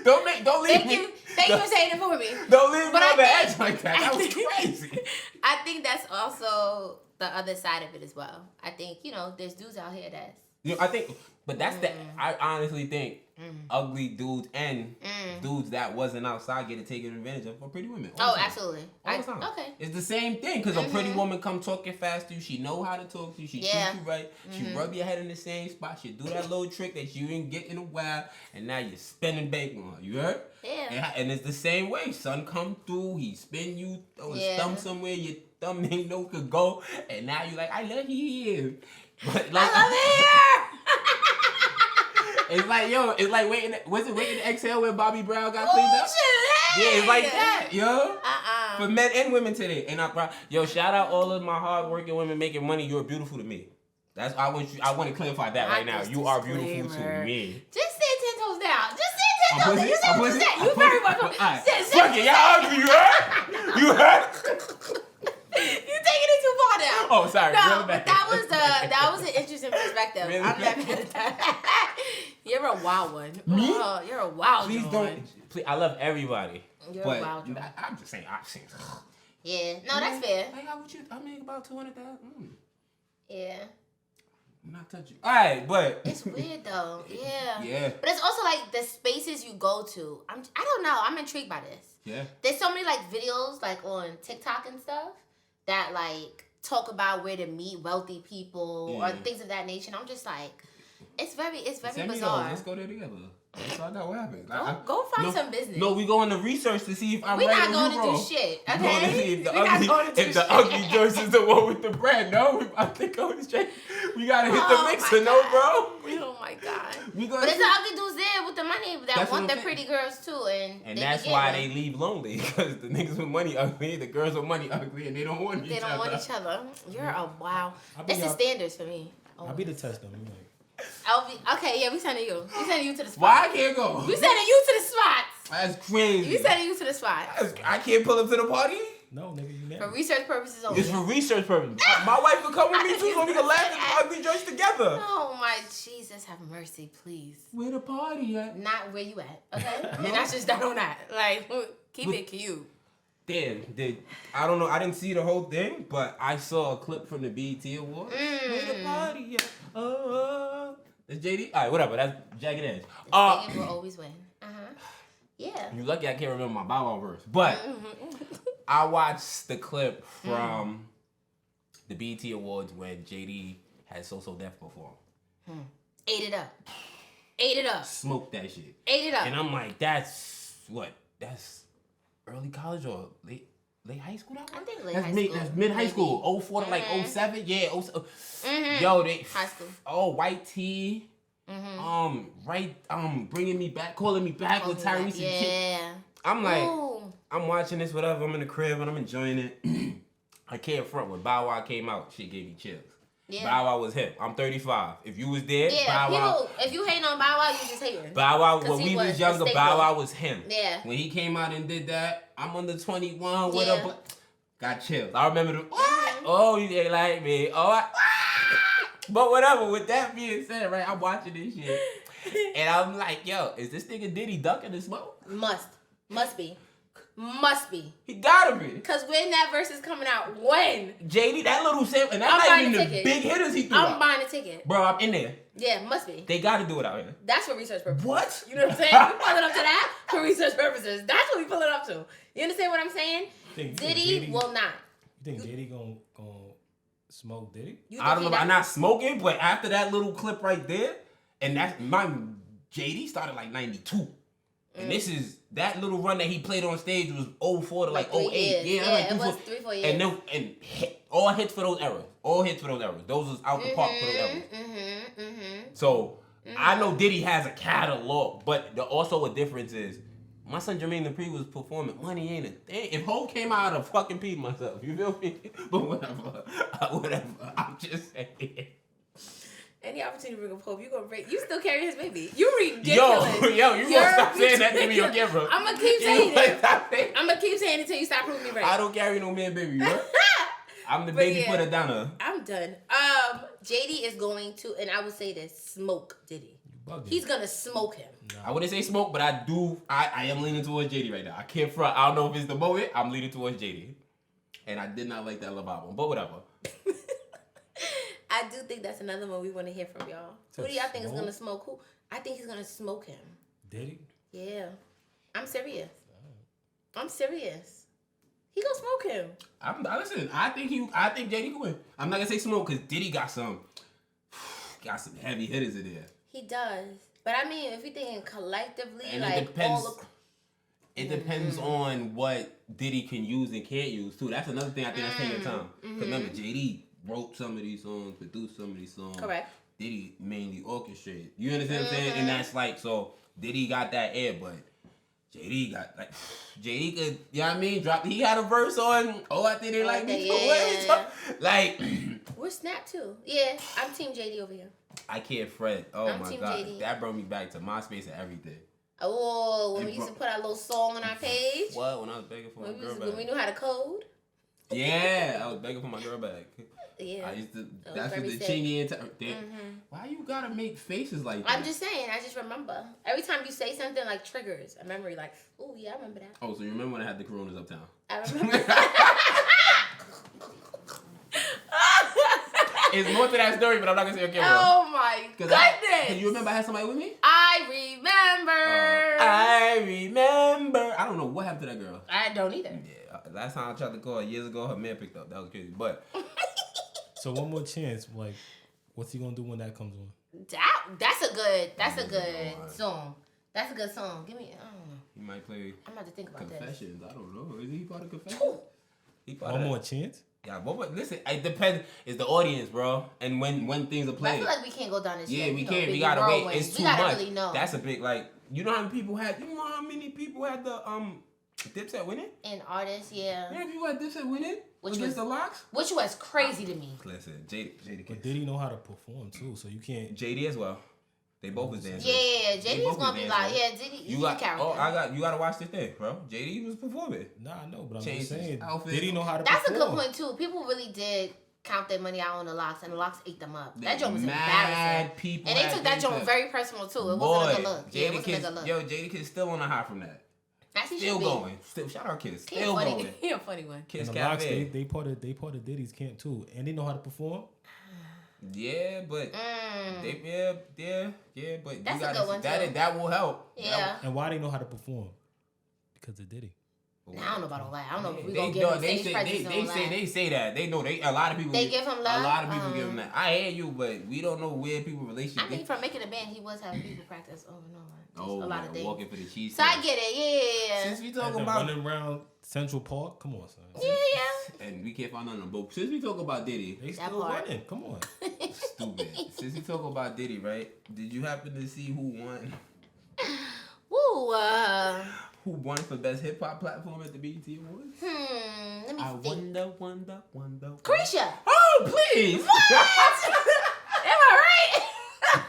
Don't leave me. Thank you for saying it for me. Don't leave me on the edge like that. That was crazy. I think that's also the other side of it as well. I think, there's dudes out here that's... I think, but that's I honestly think ugly dudes and dudes that wasn't outside get taken advantage of for pretty women. Absolutely. All the time. Okay. It's the same thing, because a pretty woman come talking fast to you. She know how to talk to you. She treat you right. She rub your head in the same spot. She do that little trick that you didn't get in a while, and now you're spending bank on her. You heard? Yeah. And it's the same way. Son come through, he spin you, throw his thumb somewhere, your thumb ain't no could go, and now you like, I love you. But like, I love it here. It's like, it's like waiting to exhale when Bobby Brown got cleaned up? Yeah, it's like that, yo. For men and women today. Ain't I proud? Yo, shout out all of my hardworking women making money. You're beautiful to me. I want to clarify that right now. You are beautiful to me. Just sit 10 toes down. Just sit 10 toes down. You very welcome. Fuck it, y'all ugly, you heard? You heard? You taking it too far now. Oh, sorry. No, but that was an interesting perspective. I'm not mad at that. You're a wild one. Me? You're a wild one. Please don't. Please, I love everybody. You're a wild one. I'm just saying. I've seen. Yeah. No, that's fair. Like, how would you? I make about 200,000. Yeah. I'm not touching. All right, but it's weird though. Yeah. Yeah. But it's also like the spaces you go to. I don't know. I'm intrigued by this. Yeah. There's so many like videos like on TikTok and stuff that like talk about where to meet wealthy people or things of that nature. And I'm just like, it's very bizarre. Let's go there together. Let's find out what happens. Go find some business. No, we going to research to see if I'm We're right not or going to do shit. Okay. We're going to see if the ugly Joyce is the one with the bread. No, I think I'm straight. We gotta hit the mixer, no, bro. Oh my god. But it's the ugly dudes there with the money that want the pretty girls too, and that's why they leave lonely, because the niggas with money ugly, the girls with money ugly, and they don't want each other. They don't want each other. You're a wow. That's the standards for me. I'll be the test though. Okay, yeah, we sending you. We sending you to the spot. Why I can't go? We sending you to the spots. That's crazy. We sending you to the spot. I can't pull up to the party? No, nigga, you never. For research purposes only. It's for research purposes. My wife will come with me too, so we can laugh at ugly joints together. Oh my Jesus, have mercy, please. Where the party at? Not where you at, okay? And that's just done on that. Like, keep it cute. Damn, I don't know. I didn't see the whole thing, but I saw a clip from the BET Awards. Where the party at? That's JD? All right, whatever. That's Jagged Edge. Jagged will always win. Yeah. You lucky I can't remember my Bow Wow verse. But I watched the clip from the BET Awards when JD had SoSo Def perform. Ate it up. Ate it up. Smoked that shit. Ate it up. And I'm like, that's early college or late high school? That one? I think late high school. That's mid high school. 04 to like 07. Yeah. Yo, they high school. Oh, white tee. Bringing me back, calling me back with Tyrese. Yeah. I'm like, I'm watching this, whatever. I'm in the crib and I'm enjoying it. I can't front. When Bow Wow came out, shit gave me chills. Yeah. Bow Wow was hip. I'm 35. If you was there, Bow Wow. If you hating on Bow Wow, you just hating. Bow Wow, when we was younger, Bow Wow was him. Yeah. When he came out and did that, I'm under 21 with a got chills. I remember the oh, you ain't like me. Oh, but whatever. With that being said, right, I'm watching this shit, and I'm like, yo, is this nigga Diddy ducking the smoke? Must be. He gotta be. Cause when that verse is coming out, when? JD, that little sample, and that's not even the big hitters he threw out. I'm buying a ticket. Bro, I'm in there. Yeah, must be. They gotta do it out here. That's for research purposes. What? You know what I'm saying? We pull it up to that for research purposes. That's what we pull it up to. You understand what I'm saying? Diddy will not. You think Diddy gonna smoke Diddy? I don't know. I'm not smoking, but after that little clip right there, and that's my JD started like 92. And this is that little run that he played on stage was 04 to like 08. Yeah, like it was 3-4 years. And all hits for those eras. Those was out the park for those eras. So I know Diddy has a catalog, but also a difference is my son Jermaine Dupri was performing. Money ain't a thing. If Ho came out, I'd have fucking peed myself. You feel me? But whatever. I'm just saying. Any opportunity to bring up Hope, you still carry his baby. You ridiculous. Yo, you gonna stop saying that to me on camera. I'm gonna keep saying it. I'm gonna keep saying it until you stop proving me right. I don't carry no man baby, bro. I'm the baby put it down. I'm done. JD is going to, and I would say this, smoke Diddy. He's gonna smoke him. No. I wouldn't say smoke, but I am leaning towards JD right now. I can't front. I don't know if it's the moment. I'm leaning towards JD. And I did not like that Love album, but whatever. I do think that's another one we want to hear from y'all. Who do y'all think is gonna smoke who? I think he's gonna smoke him. Did he? Yeah, I'm serious. I'm serious. He gonna smoke him. Listen, I think JD can win. I'm not gonna say smoke because Diddy got some heavy hitters in there. He does, but I mean, if you're thinking collectively, and like it depends. It depends on what Diddy can use and can't use too. That's another thing I think that's taking time. Because remember, JD wrote some of these songs, produced some of these songs. Correct. Diddy mainly orchestrated. You understand what I'm saying? And that's like, so Diddy got that air, but JD got like, JD could, you know what I mean? He had a verse on, I think they like me too. Yeah. Like. We're Snap too. Yeah, I'm Team JD over here. I can't fret. Oh I'm my Team God. JD. That brought me back to MySpace and everything. Oh, when we used to put our little song on our page. What? When I was begging for my girl back. When we knew how to code. Yeah, I was begging for my girl back. Yeah. I used to. That's what the chingy and why you gotta make faces like that? I'm just saying. I just remember every time you say something like triggers a memory. Like, oh yeah, I remember that. Oh, so you remember when I had the Coronas uptown? I remember. It's more to that story, but I'm not gonna say okay. Oh my goodness! Can you remember I had somebody with me? I remember. I don't know what happened to that girl. I don't either. Yeah, last time I tried to call her years ago, her man picked up. That was crazy. But so one more chance. Like, what's he gonna do when that comes on? That's a good song. That's a good song. Give me. I don't know. He might play. I'm about to think about Confessions. this. I don't know. Is he part of Confessions? One more chance. Yeah, but listen, it depends. It's the audience, bro, and when things are played. I feel like we can't go down this. Yeah, we can't. We gotta wait. It's too much. Really know. That's a big You know how many people had? You know how many people had the Dipset winning? And artists, yeah. Yeah, people had Dipset winning. Which was the locks? Which was crazy to me. Listen, Jade. But did he know how to perform too? So you can't. JD as well. They both was dancing. Yeah, JD's gonna be like, he's a character. You gotta watch this thing, bro. JD was performing. Nah, I know, but I'm just saying, did he know how to perform? That's a good point too. People really did count their money out on the locks, and the locks ate them up. That joint was embarrassing. People and they took that joint very personal too. It wasn't a good look. It wasn't a good look. Yo, Jada Kid's still on the high from that. Still going. Shout out Kids. Still going. He a funny one. Kids the locks, they part of Diddy's camp too, and they know how to perform. Yeah, but but that's a good one too. That will help. Yeah. And why they know how to perform? Because of Diddy. Now, I don't know about all that. I don't know if we're gonna give him stage presence. They say that. They know a lot of people. They give him love. A lot of people give him that. I hear you, but we don't know where people relationship. I mean, from making a band, he was having people practice over and over. A lot of things. Walking for the cheese. So I get it, yeah. Since we talk about running around Central Park, come on, son. Yeah. And we can't find none of them. But since we talk about Diddy, they still running. Come on. Stupid. Since we talk about Diddy, right? Did you happen to see who won? Woo. Who won for best hip hop platform at the BET Awards? Let me think. Wonder. Carisha. Oh, please. What? Am I right?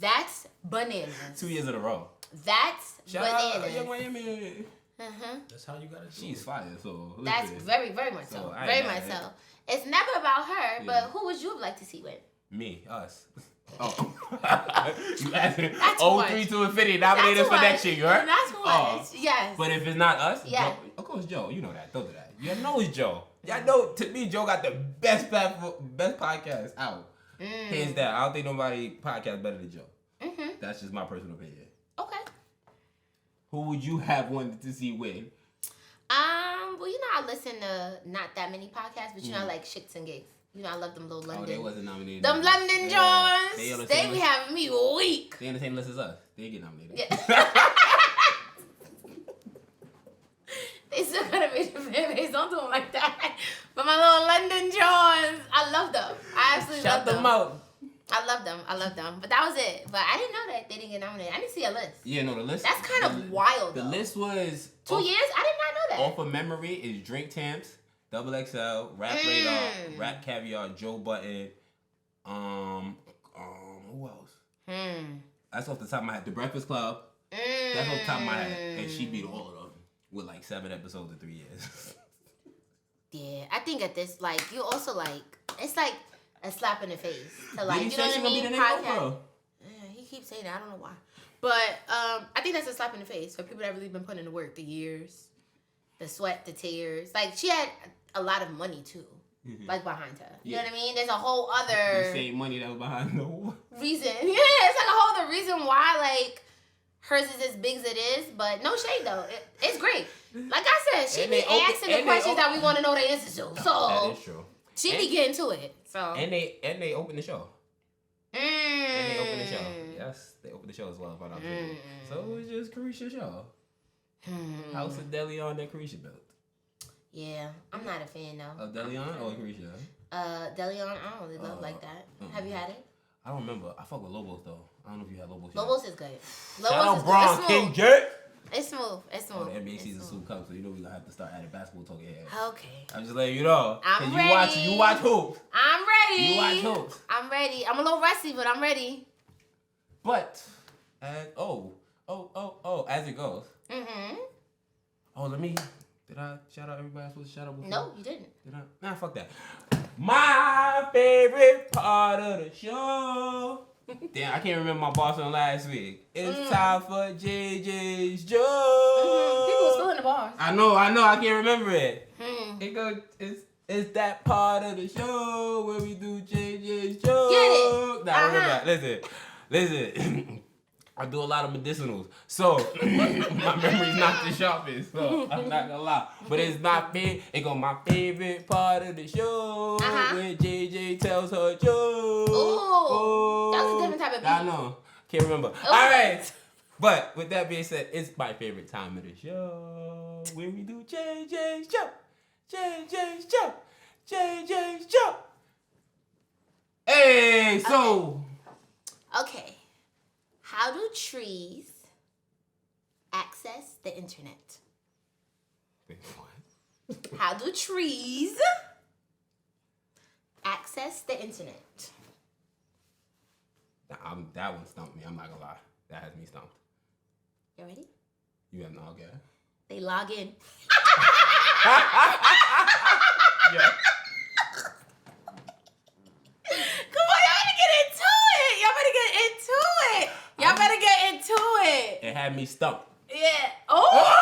That's bananas. 2 years in a row. That's Shout bananas. out Young Miami. That's how you gotta do She's it. fire, so listen. That's very much so. Very much so. It's never about her, but who would you like to see win? Me, us. Oh. You asked me. That's 03 to Infinity nominated for that shit, right? That's too much. Yes. But if it's not us, yeah. Joe, of course Joe. You know that. Don't do that. You know it's Joe. Y'all know, to me, Joe got the best podcast out. Hands down. I don't think nobody podcast better than Joe. Mm-hmm. That's just my personal opinion. Okay. Who would you have wanted to see win? Well, you know, I listen to not that many podcasts, but you know, I like Shits and Gigs. You know, I love them little London. Oh, they wasn't nominated. Them London Jones. They be having me weak. They on the same list as us. They get nominated. Yeah. They still gotta be the fan base. Don't do them like that. But my little London Jones, I love them. I absolutely love them. Shout them out. I love them. But that was it. But I didn't know that they didn't get nominated. I didn't see a list. Yeah, no, the list. That's kind of wild, The list was 2 years? I did not know that. Off of memory is Drink Tamps, Double XL, Rap Radar, Rap Caviar, Joe Button, who else? That's off the top of my head. The Breakfast Club. That's off the top of my head. And she beat all of them with like 7 episodes in 3 years. Yeah, I think at this, like, you also like, it's like a slap in the face to like, you know what I mean? Podcast. Yeah, he keeps saying that. I don't know why. But I think that's a slap in the face for people that really been putting in the work, the years, the sweat, the tears. Like, she had a lot of money too. like behind her. You know what I mean? There's a whole other the same money that was behind the war. reason. Yeah, it's like a whole other reason why like hers is as big as it is. But no shade though. It's great. Like I said, she be asking the questions that we want to know the answers to. So that is true. She be getting to it. So and they open the show. And they open the show. Yes, they open the show as well. If I'm not mistaken. So it was just Carisha's show. House of DeLeon that Carisha built. Yeah, I'm not a fan though. Of DeLeon or Carisha? DeLeon, I don't really love like that. Have you had it? I don't remember. I fuck with Lobos though. I don't know if you had Lobos. Lobos is good. Shout Lobos out is Bron good. King J. It's smooth. It's smooth. The NBA season soon comes, so you know we're gonna have to start adding basketball talk here. Okay. I'm just letting you know. I'm ready. You watch hoops. I'm ready. You watch hoops. I'm ready. I'm a little rusty, but I'm ready. But as it goes. Oh, did I shout out everybody I was supposed to shout out before? No, you didn't. Did I? Nah, fuck that. My favorite part of the show. Damn, I can't remember my boss on last week. It's time for JJ's joke. People was feeling the bars. I know. I can't remember it. It goes. It's that part of the show where we do JJ's joke. Get it. Nah, remember. Listen. I do a lot of medicinals, so my memory's not the sharpest. So I'm not gonna lie, but it's my favorite. It go my favorite part of the show when JJ tells her joke. Ooh, that was a different type of beat. I know, can't remember. All right, but with that being said, it's my favorite time of the show when we do JJ's joke, JJ's joke, JJ's joke. Hey, so okay. How do trees access the internet? What? How do trees access the internet? That one stumped me. I'm not gonna lie. That has me stumped. You ready? You have no idea. They log in. Yeah. Come on, y'all better get into it. Y'all better get into it. It had me stumped. Yeah. Oh!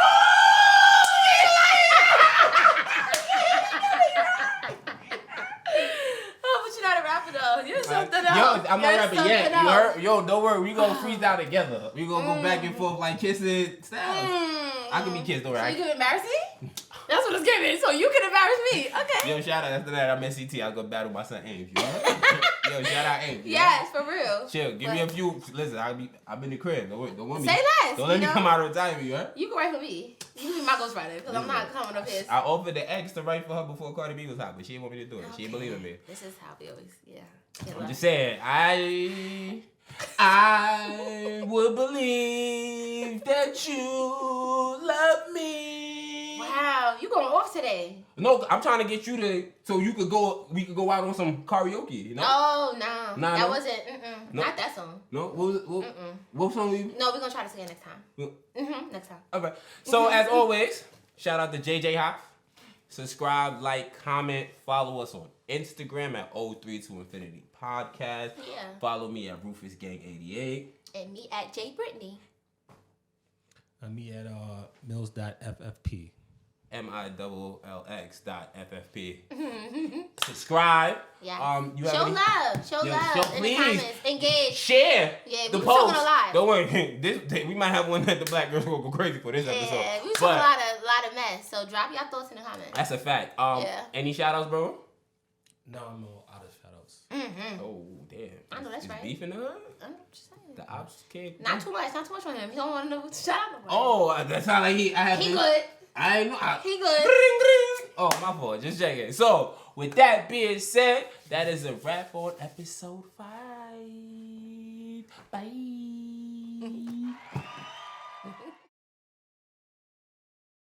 Oh, but you're not a rapper though. You're something else. Yo, I'm not rapping yet. You heard? Yo, don't worry. We gonna freestyle together. We gonna go back and forth like kissing styles. I can be kissed, all right? So you can embarrass me? That's what it's giving. So you can embarrass me. Okay. Yo, shout out. After that, I'm SCT. I'll go battle my son Ames. You heard? Yo, shout out Ames. Yes, for real. Chill. Give me a few. Listen, I'm in the crib. Don't want me. Say less. Don't let me come out of retirement. You heard? You can write for me. You can be my ghostwriter because I'm not coming up here. I offered the ex to write for her before Cardi B was hot, but she didn't want me to do it. Okay. She didn't believe in me. This is how we always, I'm just saying, I would believe that you love me. Wow, you going off today? No, I'm trying to get you to so we could go out on some karaoke. You know? Oh no, Nah, that no? wasn't. No? Not that song. No, what song we? No, we're gonna try this again next time. Next time. Okay. So as always, shout out to JJ Hop. Subscribe, like, comment, follow us on Instagram at 032Infinity Podcast. Yeah. Follow me at RufusGang88. And me at J Brittany. Me at mills.ffp. MILLX.FFP. Subscribe. Yeah. You show have love. Show love in the comments. Engage. Share. Yeah, the we post. talking a lot. Don't worry. We might have one that the black girls will go crazy for this episode. Yeah, we talking a lot of mess. So drop your thoughts in the comments. That's a fact. Yeah. Any shout outs, bro? No, I'm no out of shout outs. Oh, damn. I know that's right. Beef in the hood? I'm just saying. The ops kid? Not too much on him. He don't want to know what to shout out about. Oh, that sound like he good. I know. He good. Oh, my fault. Just checking. So, with that being said, that is a wrap on episode 5. Bye.